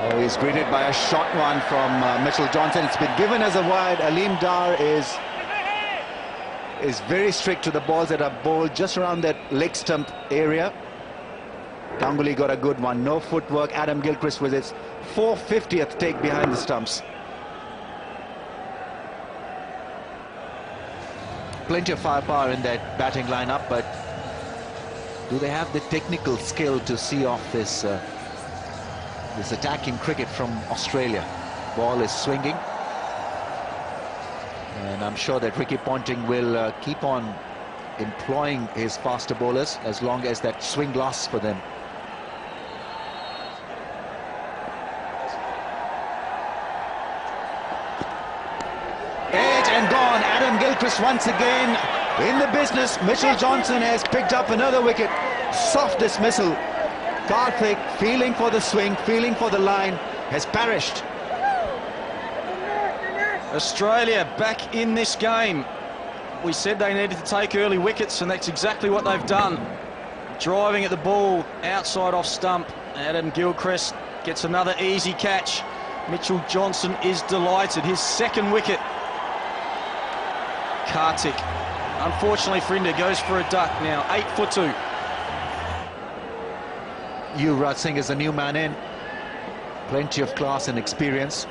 Oh, he's greeted by a short one from Mitchell Johnson. It's been given as a wide. Aleem Dar is very strict to the balls that are bowled just around that leg stump area. Ganguly got a good one. No footwork. Adam Gilchrist with his 450th take behind the stumps. Plenty of firepower in that batting lineup, but do they have the technical skill to see off this this attacking cricket from Australia? Ball is swinging, and I'm sure that Ricky Ponting will keep on employing his faster bowlers as long as that swing lasts for them. And gone. Adam Gilchrist once again in the business. Mitchell Johnson has picked up another wicket. Soft dismissal. Karthik, feeling for the swing, feeling for the line, has perished. Australia back in this game. We said they needed to take early wickets, and that's exactly what they've done. Driving at the ball outside off stump. Adam Gilchrist gets another easy catch. Mitchell Johnson is delighted. His second wicket. Karthik, unfortunately for India, goes for a duck now. 8 for 2. Yuvraj Singh is the new man in. Plenty of class and experience.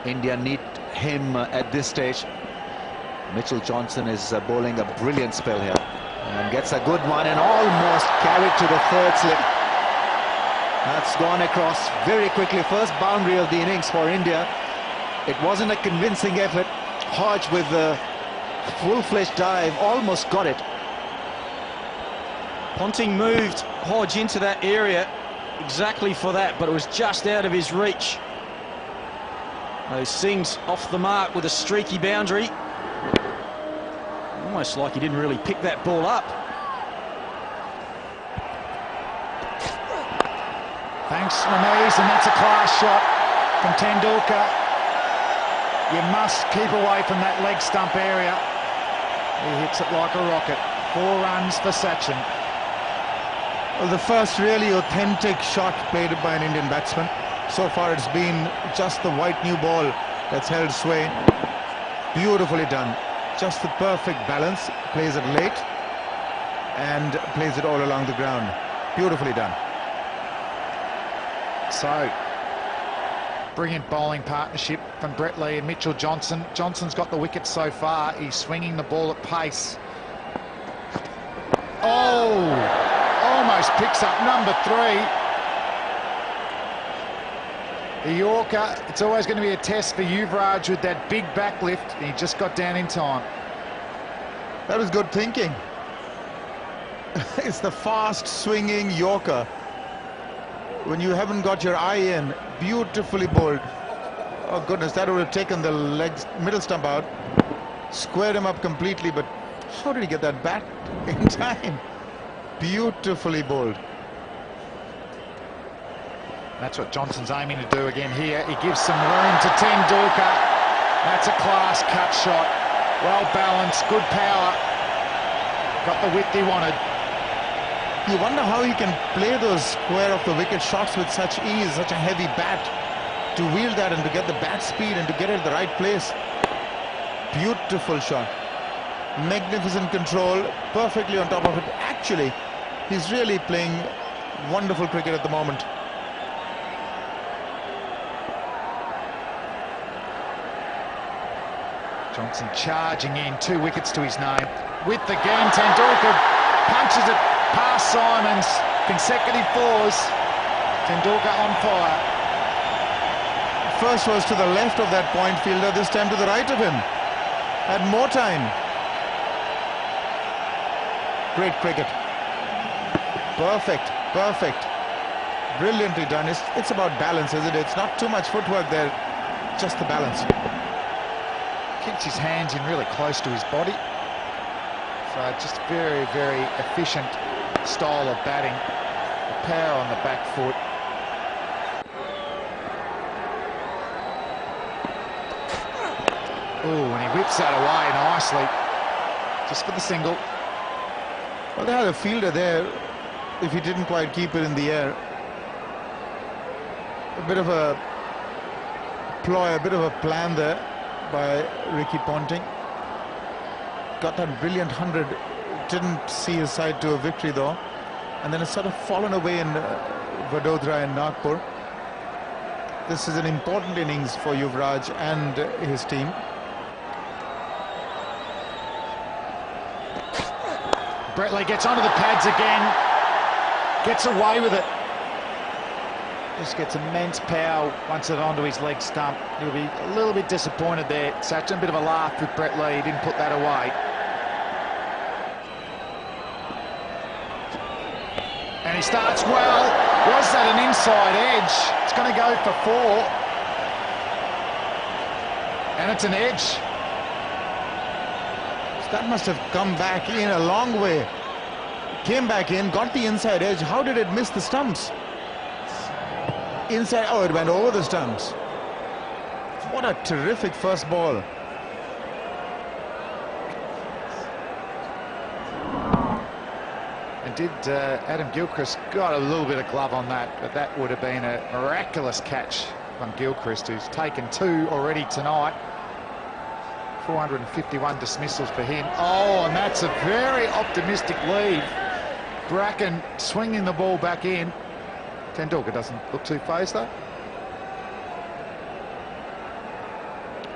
India need him at this stage. Mitchell Johnson is bowling a brilliant spell here and gets a good one and almost carried to the third slip. That's gone across very quickly. First boundary of the innings for India. It wasn't a convincing effort. Hodge with the full-fledged dive almost got it. Ponting moved Hodge into that area exactly for that, but it was just out of his reach. He seems off the mark with a streaky boundary. Almost like he didn't really pick that ball up. Thanks, Ramiz, and that's a class shot from Tendulkar. You must keep away from that leg stump area. He hits it like a rocket. 4 runs for Sachin. Well, the first really authentic shot played by an Indian batsman. So far it's been just the white new ball that's held sway. Beautifully done. Just the perfect balance. Plays it late and plays it all along the ground. Beautifully done. So, brilliant bowling partnership from Brett Lee and Mitchell Johnson. Johnson's got the wicket so far. He's swinging the ball at pace. Oh, almost picks up number 3. The Yorker, it's always going to be a test for Yuvraj with that big backlift. He just got down in time. That was good thinking. It's the fast swinging Yorker. When you haven't got your eye in, beautifully bowled. Oh goodness, that would have taken the legs, middle stump out, squared him up completely, but how did he get that bat in time? Beautifully bowled. That's what Johnson's aiming to do again here. He gives some room to Tendulkar. That's a class cut shot. Well balanced, good power. Got the width he wanted. You wonder how he can play those square off the wicket shots with such ease, such a heavy bat. To wield that and to get the bat speed and to get it at the right place. Beautiful shot. Magnificent control, perfectly on top of it. Actually, he's really playing wonderful cricket at the moment. Johnson charging in, 2 wickets to his name. Width again, Tendulkar punches it past Simons, consecutive 4s. Tendulkar on fire. First was to the left of that point fielder, this time to the right of him. Had more time. Great cricket. Perfect, perfect. Brilliantly done. It's about balance, isn't it? It's not too much footwork there, just the balance. Keeps his hands in really close to his body. So just very, very efficient style of batting. The power on the back foot. Oh, and he whips that away nicely. Just for the single. Well, they had a fielder there if he didn't quite keep it in the air. A bit of a ploy, a bit of a plan there by Ricky Ponting. Got that brilliant 100. Didn't see his side to a victory though. And then it's sort of fallen away in Vadodara and Nagpur. This is an important innings for Yuvraj and his team. Brett Lee gets onto the pads again. Gets away with it. Just gets immense power once it's onto his leg stump. He'll be a little bit disappointed there. Such a bit of a laugh with Brett Lee. He didn't put that away. And he starts well. Was that an inside edge? It's going to go for 4. And it's an edge. That must have come back in a long way. Came back in, got the inside edge. How did it miss the stumps? Inside, oh, it went over the stumps. What a terrific first ball. And did Adam Gilchrist got a little bit of glove on that, but that would have been a miraculous catch from Gilchrist, who's taken 2 already tonight. 451 dismissals for him. Oh, and that's a very optimistic lead. Bracken swinging the ball back in. Tendulkar doesn't look too phased though.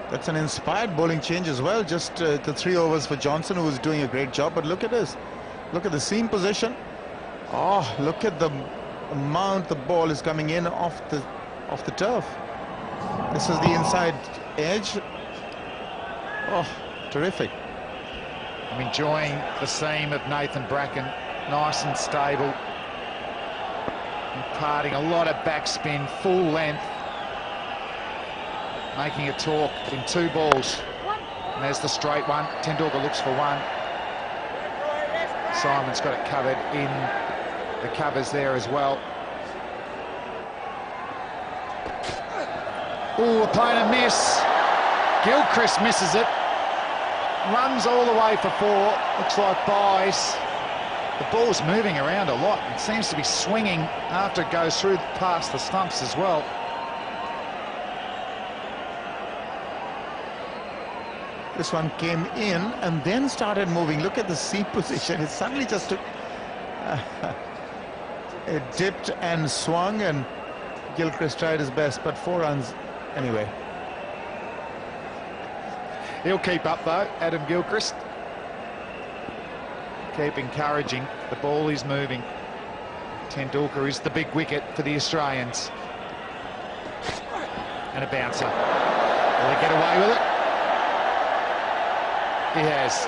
That's an inspired bowling change as well. Just the 3 overs for Johnson, who was doing a great job. But look at this. Look at the seam position. Oh, look at the amount the ball is coming in off the turf. This is the inside edge. Oh, terrific. I'm enjoying the seam of Nathan Bracken. Nice and stable. Imparting a lot of backspin, full length. making a talk in 2 balls. And there's the straight one. Tendulkar looks for one. Simon's got it covered in the covers there as well. Ooh, a plain miss. Gilchrist misses it. Runs all the way for 4. Looks like buys. The ball's moving around a lot. It seems to be swinging after it goes through past the stumps as well. This one came in and then started moving. Look at the seam position. It suddenly just took... it dipped and swung, and Gilchrist tried his best, but 4 runs anyway. He'll keep up though, Adam Gilchrist. Keep encouraging. The ball is moving. Tendulkar is the big wicket for the Australians. And a bouncer. Will he get away with it? He has.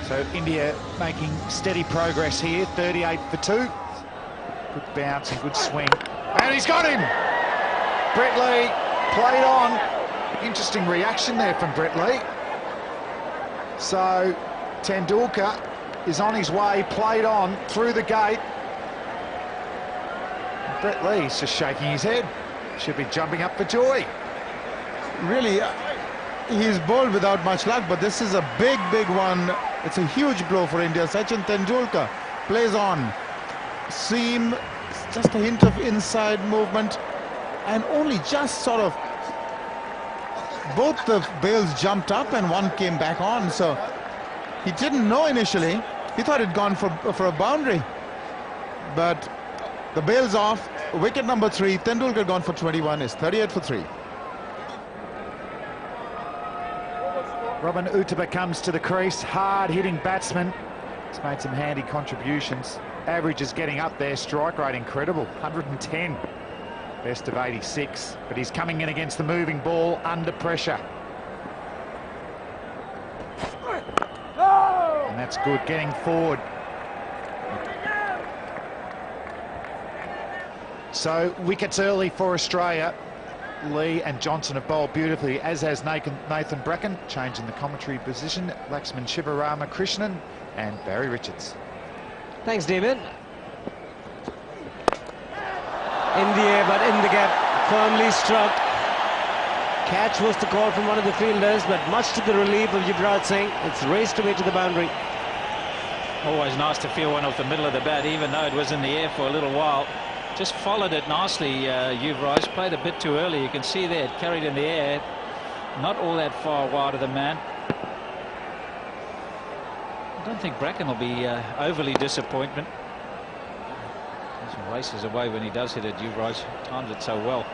So India making steady progress here. 38 for 2. Good bounce and good swing. And he's got him! Brett Lee played on. Interesting reaction there from Brett Lee. So Tendulkar is on his way, played on through the gate. Brett Lee's just shaking his head. Should be jumping up for joy. Really, he's bowled without much luck, but this is a big, big one. It's a huge blow for India. Sachin Tendulkar plays on. Seam, just a hint of inside movement, and only just sort of... both the bails jumped up and one came back on, so he didn't know initially. He thought it'd gone for a boundary, but the bail's off. Wicket number 3. Tendulkar gone for 21. Is 38 for 3. Robin Uttaba comes to the crease, hard-hitting batsman. He's made some handy contributions. Average is getting up there, strike rate incredible, 110. Best of 86, but he's coming in against the moving ball under pressure. And that's good, getting forward. So wickets early for Australia. Lee and Johnson have bowled beautifully, as has Nathan Bracken, changing the commentary position. Laxman Shivarama Krishnan and Barry Richards. Thanks, David. In the air, but in the gap, firmly struck. Catch was the call from one of the fielders, but much to the relief of Yuvraj Singh, it's raced away to the boundary. Always nice to feel one off the middle of the bat, even though it was in the air for a little while. Just followed it nicely, Yuvraj. Played a bit too early. You can see there, it carried in the air. Not all that far wide of the man. I don't think Bracken will be overly disappointed. He races away when he does hit it. Yuvraj timed it so well.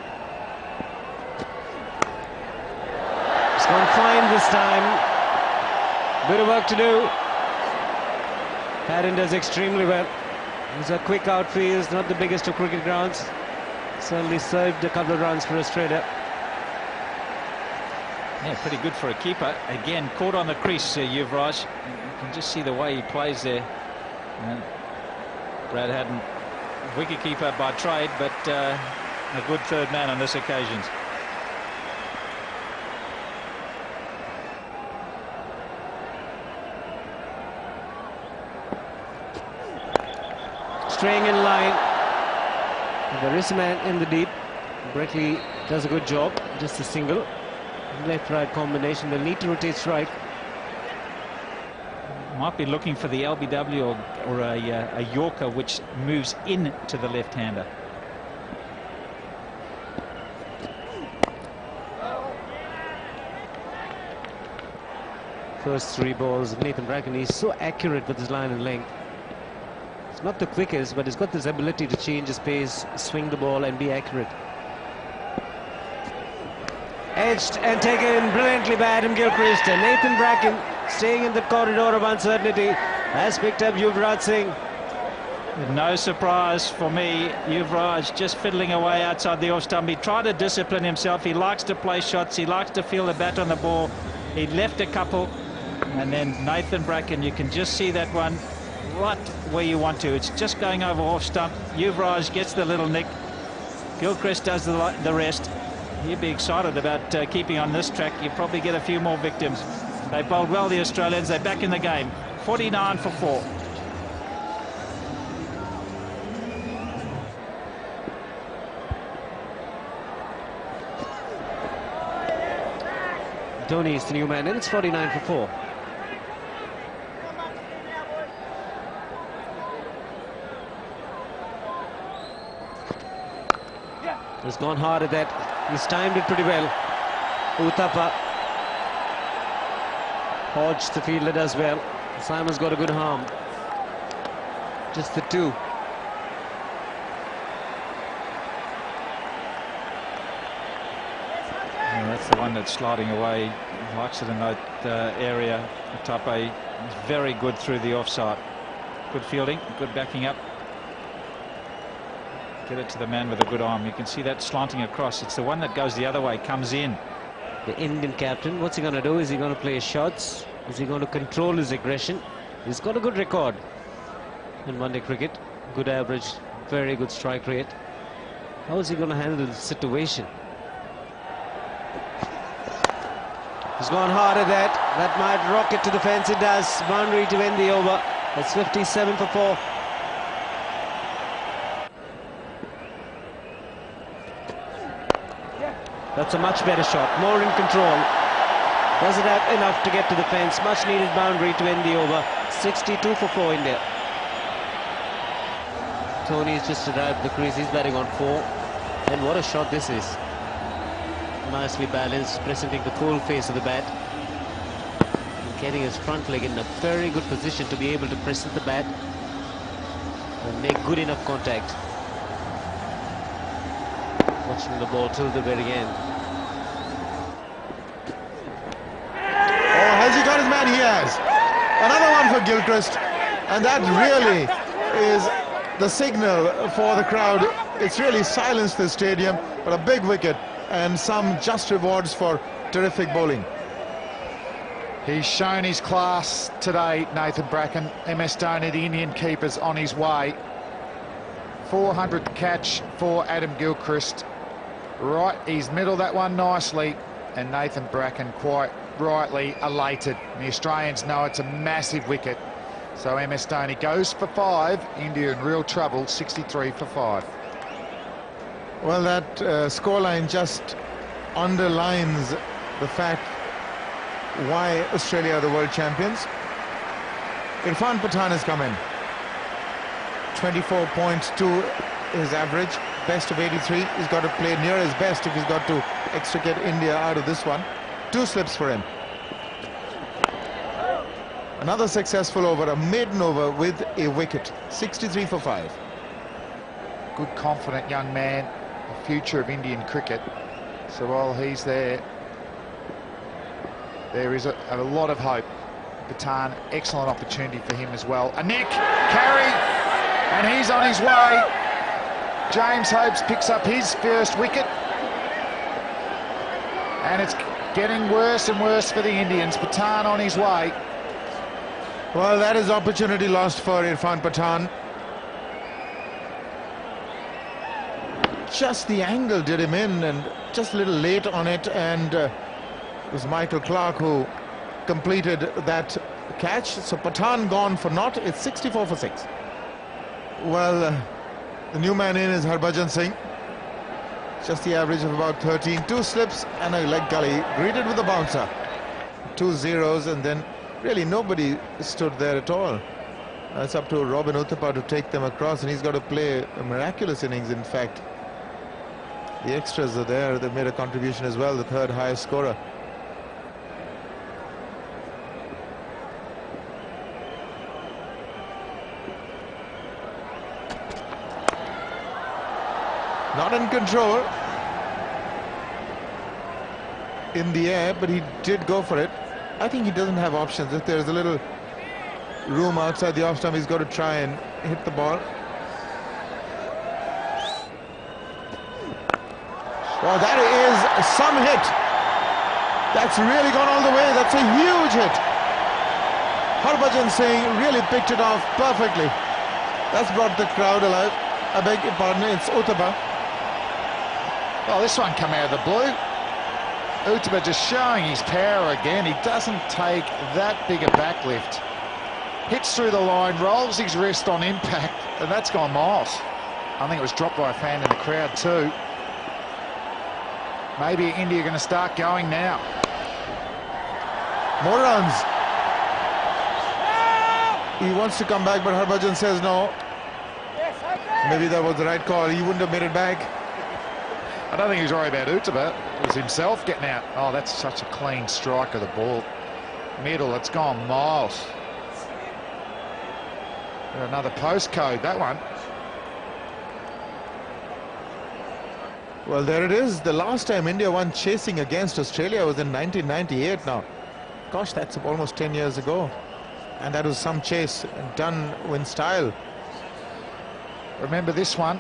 It's gone fine this time. Bit of work to do. Haddon does extremely well. These are quick outfields, not the biggest of cricket grounds. Certainly served a couple of runs for Australia. Yeah, pretty good for a keeper. Again, caught on the crease, Yuvraj. You can just see the way he plays there. And Brad Haddon, wicket-keeper by trade, but a good third man on this occasion. Staying in line. There is a man in the deep. Brett Lee does a good job. Just a single. Left-right combination. They'll need to rotate strike. Might be looking for the LBW or a Yorker which moves in to the left-hander. First 3 balls. Nathan Bracken, he's so accurate with his line and length. It's not the quickest, but he's got this ability to change his pace, swing the ball and be accurate. Edged and taken brilliantly by Adam Gilchrist, and Nathan Bracken, staying in the corridor of uncertainty, has picked up Yuvraj Singh. No surprise for me. Yuvraj just fiddling away outside the off stump. He tried to discipline himself. He likes to play shots. He likes to feel the bat on the ball. He left a couple, and then Nathan Bracken, you can just see that one right where you want to. It's just going over off stump. Yuvraj gets the little nick, Gilchrist does the rest. He'd be excited about keeping on this track. You'll probably get a few more victims. They bowled well, the Australians. They're back in the game. 49 for 4. Dhoni is the new man, and it's 49 for 4. He's gone hard at that. He's timed it pretty well. Uthappa. Hodge, the fielder, does well. Simon's got a good arm. Just the two. Yeah, that's the one that's sliding away. He likes it in that area. Uthappa is very good through the offside. Good fielding, good backing up. Get it to the man with a good arm. You can see that slanting across. It's the one that goes the other way, comes in. The Indian captain, what's he going to do? Is he going to play his shots? Is he going to control his aggression? He's got a good record in one-day cricket. Good average, very good strike rate. How is he going to handle the situation? He's gone hard at that. That might rock it to the fence. It does. Boundary to end the over. That's 57 for 4. That's a much better shot, more in control. Doesn't have enough to get to the fence. Much needed boundary to end the over. 62 for 4 India. Tony's just arrived at the crease. He's batting on 4. And what a shot this is. Nicely balanced, presenting the full face of the bat. And getting his front leg in a very good position to be able to present the bat and make good enough contact. Watching the ball till the very end. Oh, has he got his man? He has. Another one for Gilchrist. And that really is the signal for the crowd. It's really silenced the stadium, but a big wicket and some just rewards for terrific bowling. He's shown his class today, Nathan Bracken. MS Dhoni, the Indian keeper's on his way. 400th catch for Adam Gilchrist. Right, he's middled that one nicely, and Nathan Bracken quite rightly elated. The Australians know it's a massive wicket. So MS Dhoni goes for 5. India in real trouble, 63 for 5. Well, that scoreline just underlines the fact why Australia are the world champions. Irfan Pathan has come in. 24.2 his average, best of 83. He's got to play near his best if he's got to extricate India out of this one. 2 slips for him. Another successful over, a maiden over with a wicket. 63 for 5. Good, confident young man, the future of Indian cricket. So while he's there, there is a lot of hope. Pathan, excellent opportunity for him as well. A nick, carry, and he's on his way. James Hopes picks up his first wicket. And it's getting worse and worse for the Indians. Pathan on his way. Well, that is opportunity lost for Irfan Pathan. Just the angle did him in, and just a little late on it, and it was Michael Clarke who completed that catch. So Pathan gone for naught. It's 64 for 6. Well, the new man in is Harbhajan Singh. Just the average of about 13. 2 slips and a leg gully, greeted with a bouncer. 2 zeros, and then really nobody stood there at all. It's up to Robin Uthappa to take them across, and he's got to play a miraculous innings. In fact, the extras are there. They've made a contribution as well, the third highest scorer. Not in control in the air, but he did go for it. I think he doesn't have options. If there's a little room outside the off stump, he's got to try and hit the ball. Well, that is some hit. That's really gone all the way. That's a huge hit. Harbhajan Singh really picked it off perfectly. That's brought the crowd alive. I beg your pardon, it's Uthappa. Well, this one come out of the blue. Uttama just showing his power again. He doesn't take that big a backlift. Hits through the line, rolls his wrist on impact, and that's gone miles. I think it was dropped by a fan in the crowd too. Maybe India are going to start going now. More runs. He wants to come back, but Harbhajan says no. Maybe that was the right call. He wouldn't have made it back. I don't think he was worried about Uttama. It was himself getting out. Oh, that's such a clean strike of the ball. Middle, it's gone miles. Another postcode, that one. Well, there it is. The last time India won chasing against Australia was in 1998 now. Gosh, that's almost 10 years ago. And that was some chase done in style. Remember this one?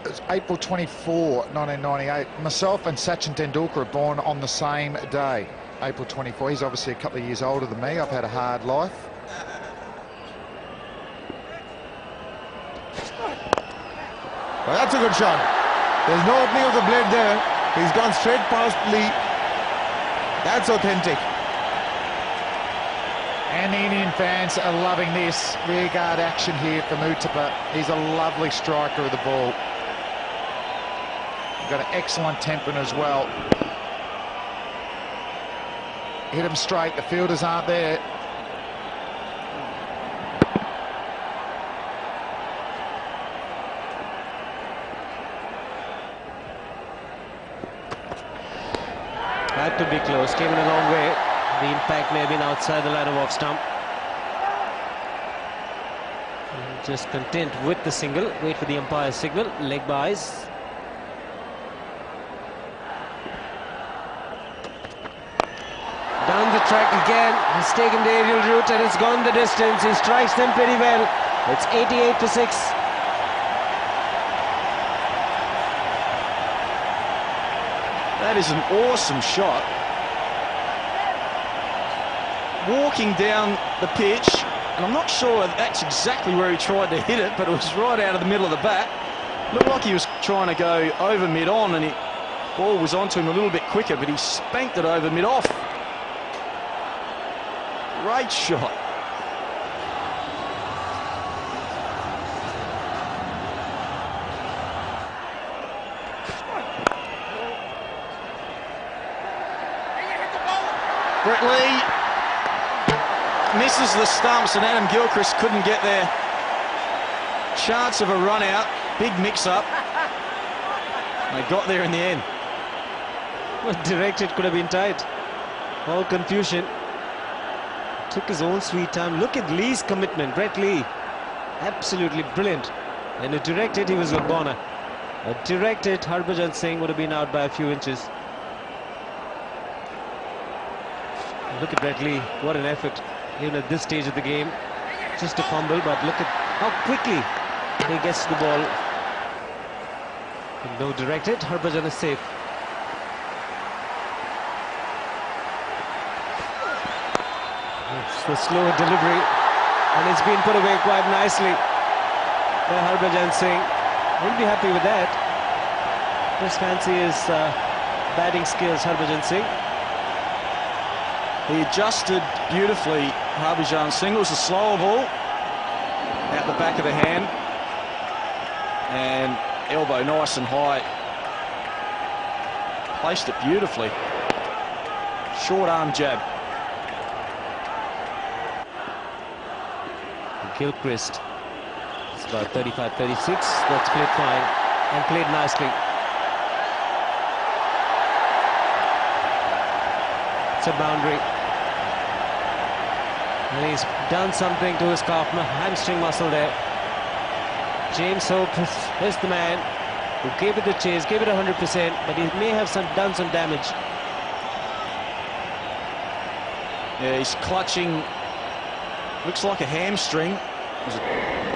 It's April 24, 1998. Myself and Sachin Tendulkar are born on the same day, April 24. He's obviously a couple of years older than me. I've had a hard life. Well, that's a good shot. There's no opening of the blade there. He's gone straight past Lee. That's authentic. And the Indian fans are loving this rearguard action here from Uttama. He's a lovely striker of the ball. Got an excellent temperament as well. Hit him straight. The fielders aren't there. Had to be close. Came in a long way. The impact may have been outside the line of off stump. Just content with the single. Wait for the umpire's signal. Leg buys. Down the track again. He's taken the aerial route and it's gone the distance. He strikes them pretty well. It's 88 for 6. That is an awesome shot. Walking down the pitch, and I'm not sure that's exactly where he tried to hit it, but it was right out of the middle of the bat. Looked like he was trying to go over mid-on, and the ball was onto him a little bit quicker, but he spanked it over mid-off. Great shot. Brett Lee misses the stumps, and Adam Gilchrist couldn't get there. Chance of a run out, big mix-up. They got there in the end. Well, directed, could have been tight. All confusion. Took his own sweet time. Look at Lee's commitment. Brett Lee, absolutely brilliant. And a directed, he was a goner. A directed, Harbhajan Singh would have been out by a few inches. Look at Brett Lee, what an effort, even at this stage of the game. Just a fumble, but look at how quickly he gets to the ball. And no directed, Harbhajan is safe. It's a slow delivery, and it's been put away quite nicely by Harbhajan Singh. He'll be happy with that. Just fancy his batting skills, Harbhajan Singh. He adjusted beautifully, Harbhajan Singh. It was a slower ball out the back of the hand, and elbow nice and high. Placed it beautifully. Short arm jab. Gilchrist, it's about 35-36. That's played fine and played nicely. It's a boundary. And he's done something to his calf hamstring muscle there. James Hope is the man who gave it the chase, gave it 100%, but he may have done some damage. Yeah, he's clutching. Looks like a hamstring. It was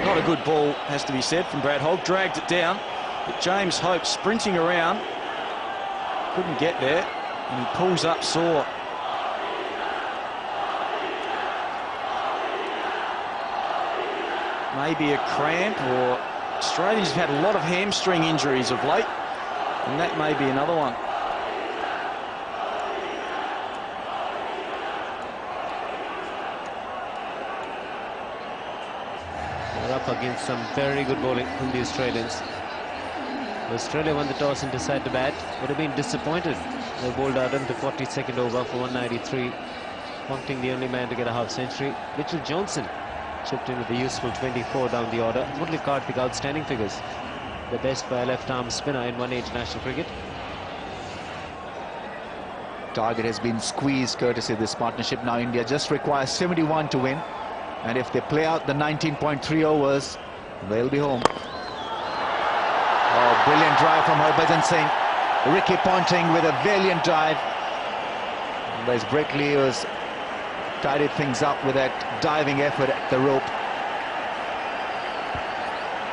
not a good ball, has to be said, from Brad Hogg. Dragged it down, but James Hope sprinting around. Couldn't get there, and he pulls up sore. Maybe a cramp, or Australia's had a lot of hamstring injuries of late. And that may be another one. They're up against some very good bowling from the Australians. Australia won the toss and decided to bat. Would have been disappointed. They bowled out in the 42nd over for 193. Ponting the only man to get a half-century. Mitchell Johnson chipped in with a useful 24 down the order. Murali Karthik outstanding figures. The best by a left-arm spinner in one international cricket. Target has been squeezed courtesy of this partnership. Now India just requires 71 to win. And if they play out the 19.3 overs, they'll be home. Oh, brilliant drive from Harbhajan Singh. Ricky Ponting with a valiant dive. Whereas Brett Lee was tidied things up with that diving effort at the rope.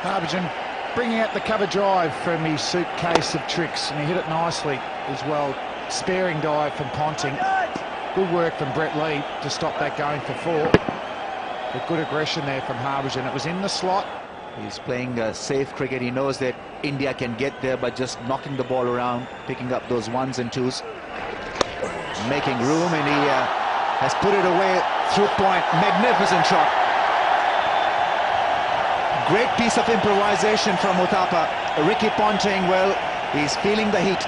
Harbhajan bringing out the cover drive from his suitcase of tricks, and he hit it nicely as well. Sparing dive from Ponting. Good work from Brett Lee to stop that going for 4. But good aggression there from Harbhajan. It was in the slot. He's playing safe cricket. He knows that India can get there by just knocking the ball around, picking up those 1s and 2s, making room, and he has put it away through point. Magnificent shot. Great piece of improvisation from Uthappa. Ricky Ponting, well, he's feeling the heat.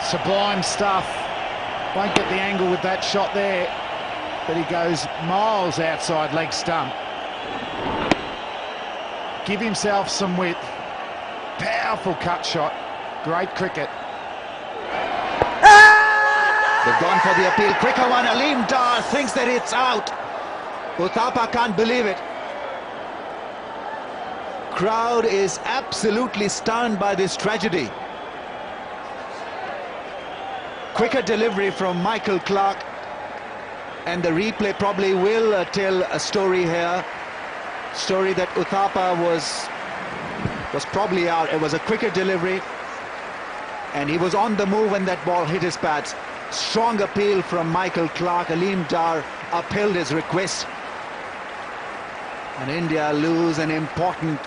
Sublime stuff. Won't get the angle with that shot there, but he goes miles outside leg stump. Give himself some width. Powerful cut shot. Great cricket. They've gone for the appeal. Quicker one. Aleem Dar thinks that it's out. Uthappa can't believe it. Crowd is absolutely stunned by this tragedy. Quicker delivery from Michael Clarke, and the replay probably will tell a story here. Story that Uthappa was probably out. It was a quicker delivery, and he was on the move when that ball hit his pads. Strong appeal from Michael Clarke. Aleem Dar upheld his request, and India lose an important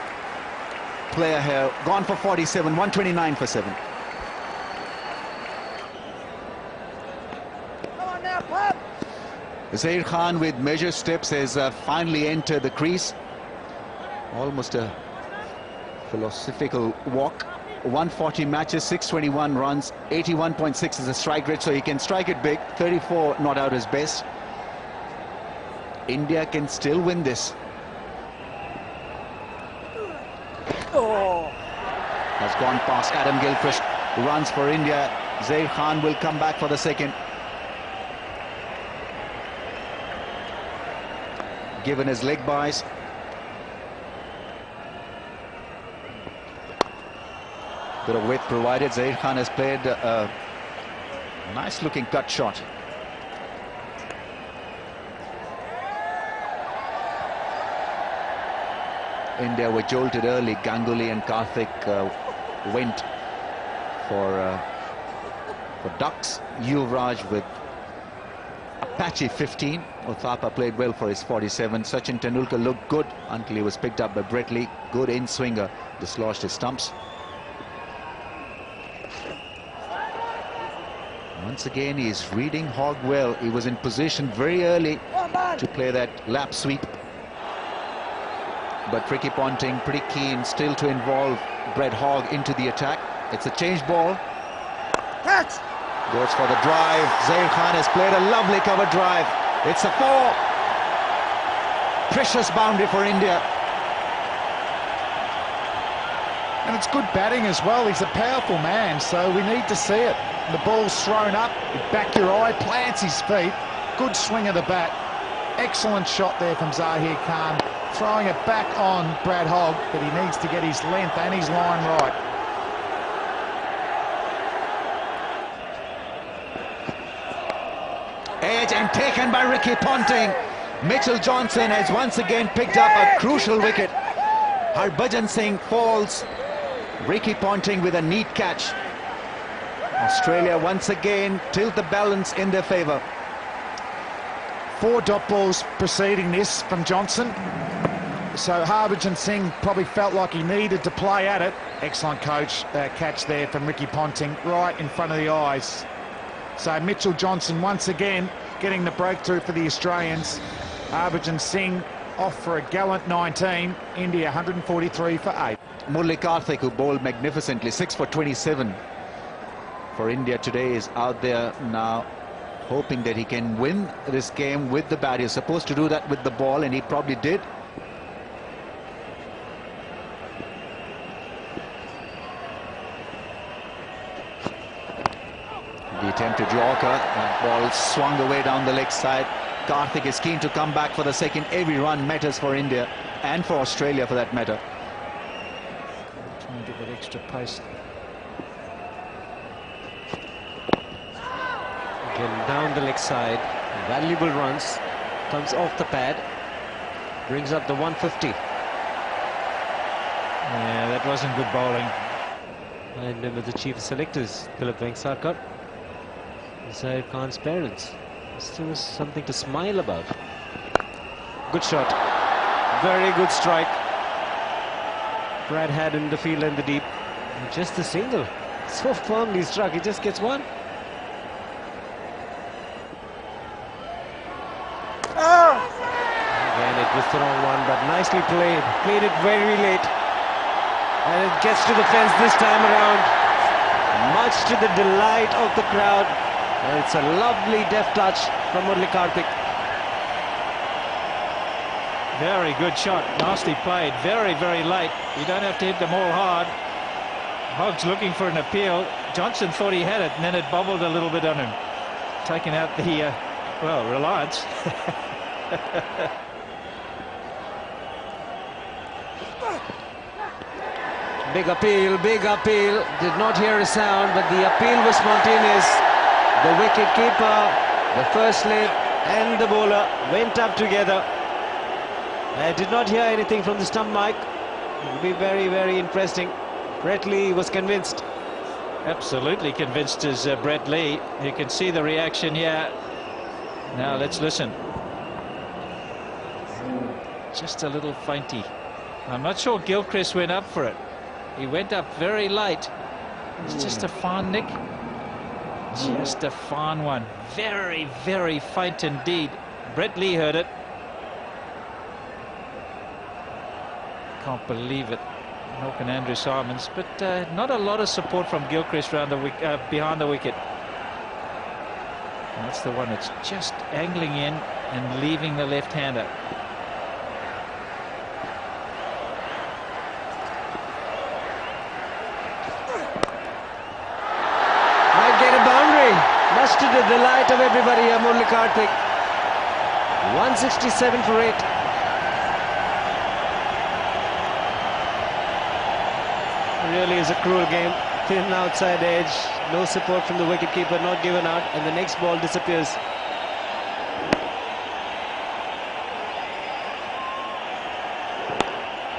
player here. Gone for 47, 129 for 7. Zair Khan with measured steps has finally entered the crease. Almost a philosophical walk. 140 matches, 621 runs, 81.6 is a strike rate, so he can strike it big. 34 not out his best. India can still win this. Has gone past Adam Gilchrist. Runs for India. Zair Khan will come back for the second. Given his leg byes. Bit of width provided. Zair Khan has played a nice looking cut shot. India were jolted early. Ganguly and Karthik went for ducks. Yuvraj with a patchy 15. Uthappa played well for his 47. Sachin Tendulkar looked good until he was picked up by Brett Lee. Good in-swinger, dislodged his stumps. Once again, he's reading Hogg well. He was in position very early to play that lap sweep. But Ricky Ponting pretty keen still to involve Brett Hogg into the attack. It's a change ball. Catch! Goes for the drive. Zair Khan has played a lovely cover drive. It's a 4. Precious boundary for India. And it's good batting as well. He's a powerful man, so we need to see it. The ball's thrown up, back your eye, plants his feet. Good swing of the bat. Excellent shot there from Zair Khan. Throwing it back on Brad Hogg, but he needs to get his length and his line right. Edge and taken by Ricky Ponting. Mitchell Johnson has once again picked up a crucial wicket. Harbhajan Singh falls. Ricky Ponting with a neat catch. Australia once again tilt the balance in their favour. 4 dot balls preceding this from Johnson. So Harbhajan Singh probably felt like he needed to play at it. Excellent catch there from Ricky Ponting, right in front of the eyes. So Mitchell Johnson once again getting the breakthrough for the Australians. Harbhajan Singh off for a gallant 19. India 143 for 8. Murali Karthik, who bowled magnificently, 6 for 27 for India today, is out there now hoping that he can win this game with the bat. He's supposed to do that with the ball, and he probably did. The attempted Yorker, that ball swung away down the leg side. Karthik is keen to come back for the second. Every run matters for India and for Australia for that matter. Trying to get that extra pace. Again, down the leg side. Valuable runs. Comes off the pad. Brings up the 150. Yeah, that wasn't good bowling. And with the chief selectors, Philip Vengsarkar, Zair Khan's parents. Still something to smile about. Good shot. Very good strike. Brad had in the field and the deep. And just the single. So firmly struck. He just gets one. Again, it was the wrong one, but nicely played. Played it very late. And it gets to the fence this time around. Much to the delight of the crowd. And it's a lovely deft touch from Murali Karthik. Very good shot. Nicely played. Very, very late. You don't have to hit them all hard. Hogg's looking for an appeal. Johnson thought he had it, and then it bobbled a little bit on him. Taking out the, well, Reliance. Big appeal, big appeal. Did not hear a sound, but the appeal was spontaneous. The wicket keeper, the first slip, and the bowler went up together. I did not hear anything from the stump mic. It will be very, very interesting. Brett Lee was convinced. Absolutely convinced is Brett Lee. You can see the reaction here. Now let's listen. Just a little fainty. I'm not sure Gilchrist went up for it. He went up very late. It's just a fine nick. Just a fine one. Very, very faint indeed. Brett Lee heard it. Can't believe it. Nor can Andrew Simons, but not a lot of support from Gilchrist around the behind the wicket. And that's the one that's just angling in and leaving the left-hander. Might get a boundary. Much to the delight of everybody here, Murali Karthik. 167 for 8. Really is a cruel game. Thin outside edge, no support from the wicketkeeper, not given out, and the next ball disappears.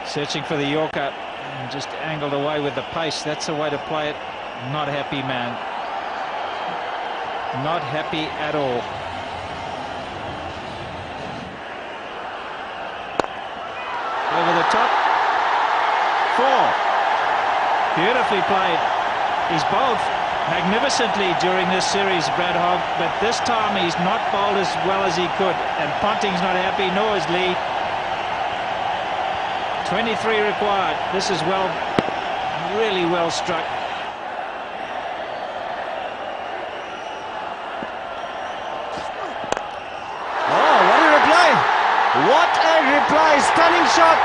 Searching for the Yorker, and just angled away with the pace. That's the way to play it. Not happy, man. Not happy at all. Over the top. 4. Beautifully played. He's bowled magnificently during this series, Brad Hogg, but this time he's not bowled as well as he could, and Ponting's not happy, nor is Lee. 23 required. This is well, really well struck. Oh, what a reply! What a reply! Stunning shot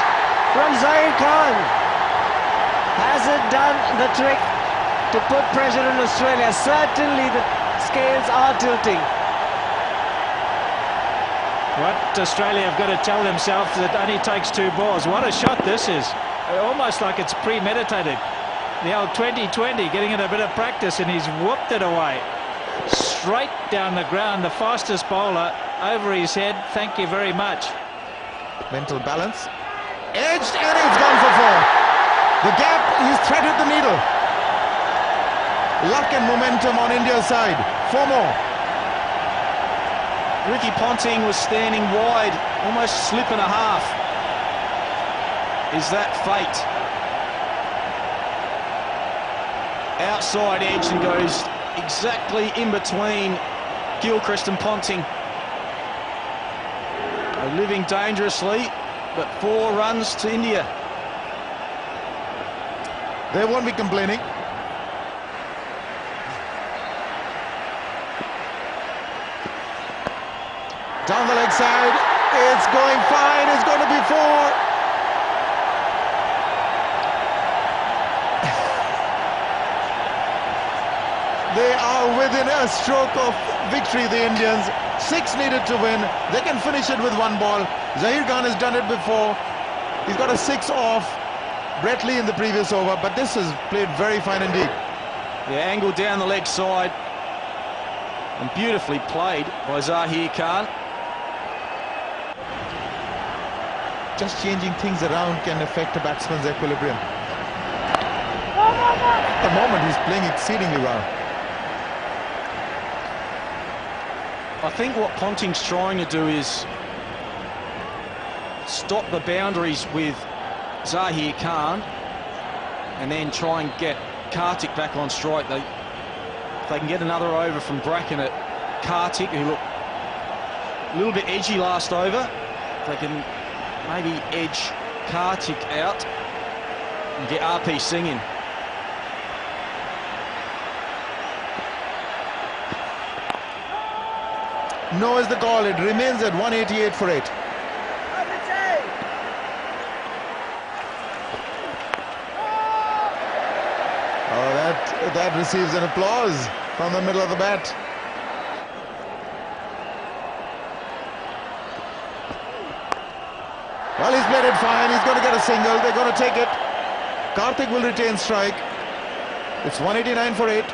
from Zair Khan. Has it done the trick to put pressure on Australia? Certainly the scales are tilting. What Australia have got to tell themselves that only takes 2 balls. What a shot this is. Almost like it's premeditated. The old 20-20, getting in a bit of practice, and he's whooped it away. Straight down the ground, the fastest bowler over his head. Thank you very much. Mental balance. Edged, and it's gone for 4. The gap, he's threaded the needle. Luck and momentum on India's side. 4 more. Ricky Ponting was standing wide, almost slip and a half. Is that fate? Outside edge and goes exactly in between Gilchrist and Ponting. They're living dangerously, but 4 runs to India. They won't be complaining. Down the leg side, it's going fine, it's going to be 4. They are within a stroke of victory, the Indians. 6 needed to win. They can finish it with 1 ball. Zahir Khan has done it before. He's got a 6 off Brett Lee in the previous over, but this is played very fine indeed. Yeah, angled down the leg side. And beautifully played by Zahir Khan. Just changing things around can affect a batsman's equilibrium. At the moment, he's playing exceedingly well. I think what Ponting's trying to do is stop the boundaries with Zahir Khan and then try and get Kartik back on strike. If they can get another over from Bracken at Kartik, who looked a little bit edgy last over, if they can maybe edge Kartik out and get RP Singh in. No is the call. It remains at 188 for 8. Oh, that receives an applause from the middle of the bat. Well, he's played it fine. He's going to get a single. They're going to take it. Kartik will retain strike. It's 189 for 8.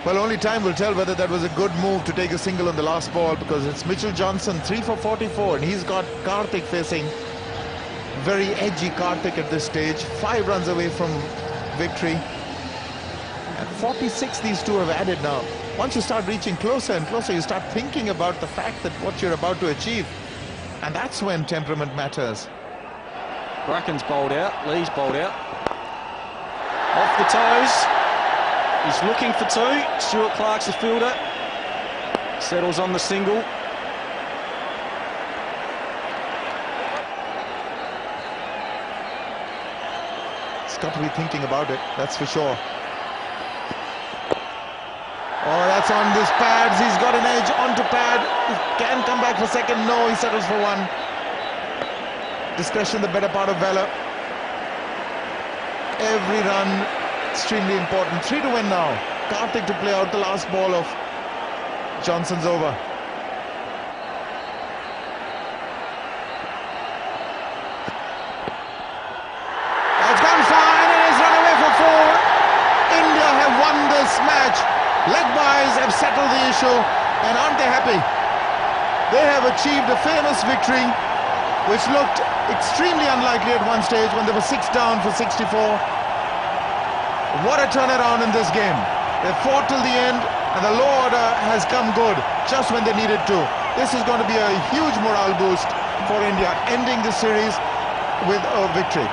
Well, only time will tell whether that was a good move to take a single on the last ball, because it's Mitchell Johnson, 3 for 44, and he's got Kartik facing. Very edgy Kartik at this stage, 5 runs away from victory. And 46 these two have added now. Once you start reaching closer and closer, you start thinking about the fact that what you're about to achieve. And that's when temperament matters. Bracken's bowled out, Lee's bowled out. Off the toes. He's looking for 2. Stuart Clark's the fielder. Settles on the single. He's got to be thinking about it, that's for sure. Oh, that's on this pads. He's got an edge onto pad. He can come back for second. No, he settles for 1. Discretion, the better part of valor. Every run extremely important. 3 to win now. Kartik to play out the last ball of Johnson's over. It's gone fine and he's run away for 4. India have won this match. Leg byes have settled the issue, and aren't they happy? They have achieved a famous victory, which looked extremely unlikely at one stage when they were 6 down for 64. What a turnaround in this game. They fought till the end, and the low order has come good just when they needed to. This is going to be a huge morale boost for India, ending the series with a victory.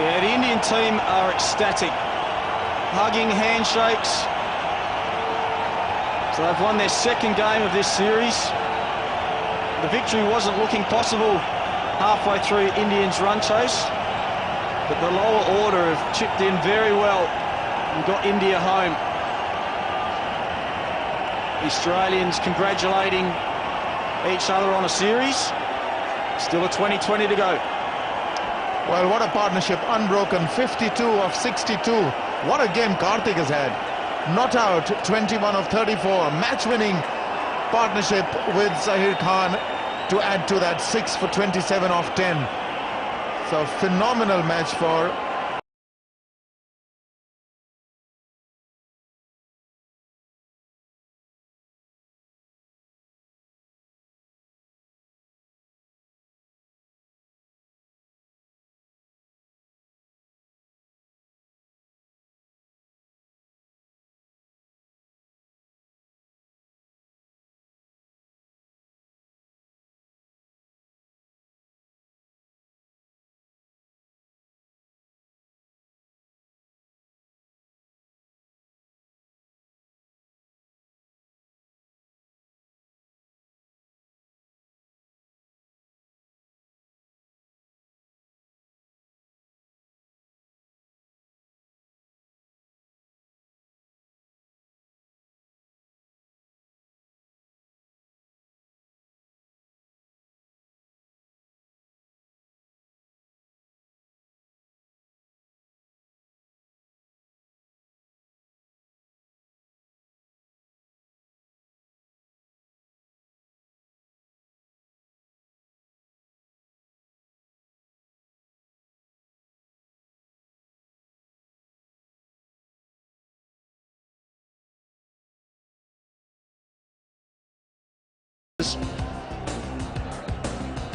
Yeah, the Indian team are ecstatic. Hugging, handshakes. So they've won their 2nd game of this series. The victory wasn't looking possible halfway through Indians' run chase, but the lower order have chipped in very well and got India home. The Australians congratulating each other on a series. Still a 20-20 to go. Well, what a partnership, unbroken, 52 of 62. What a game Kartik has had. Not out, 21 of 34. Match-winning partnership with Zahir Khan to add to that 6 for 27 off 10. So phenomenal match for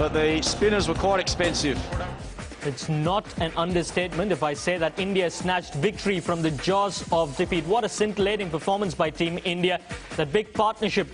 But the spinners were quite expensive. It's not an understatement if I say that India snatched victory from the jaws of defeat. What a scintillating performance by Team India. That big partnership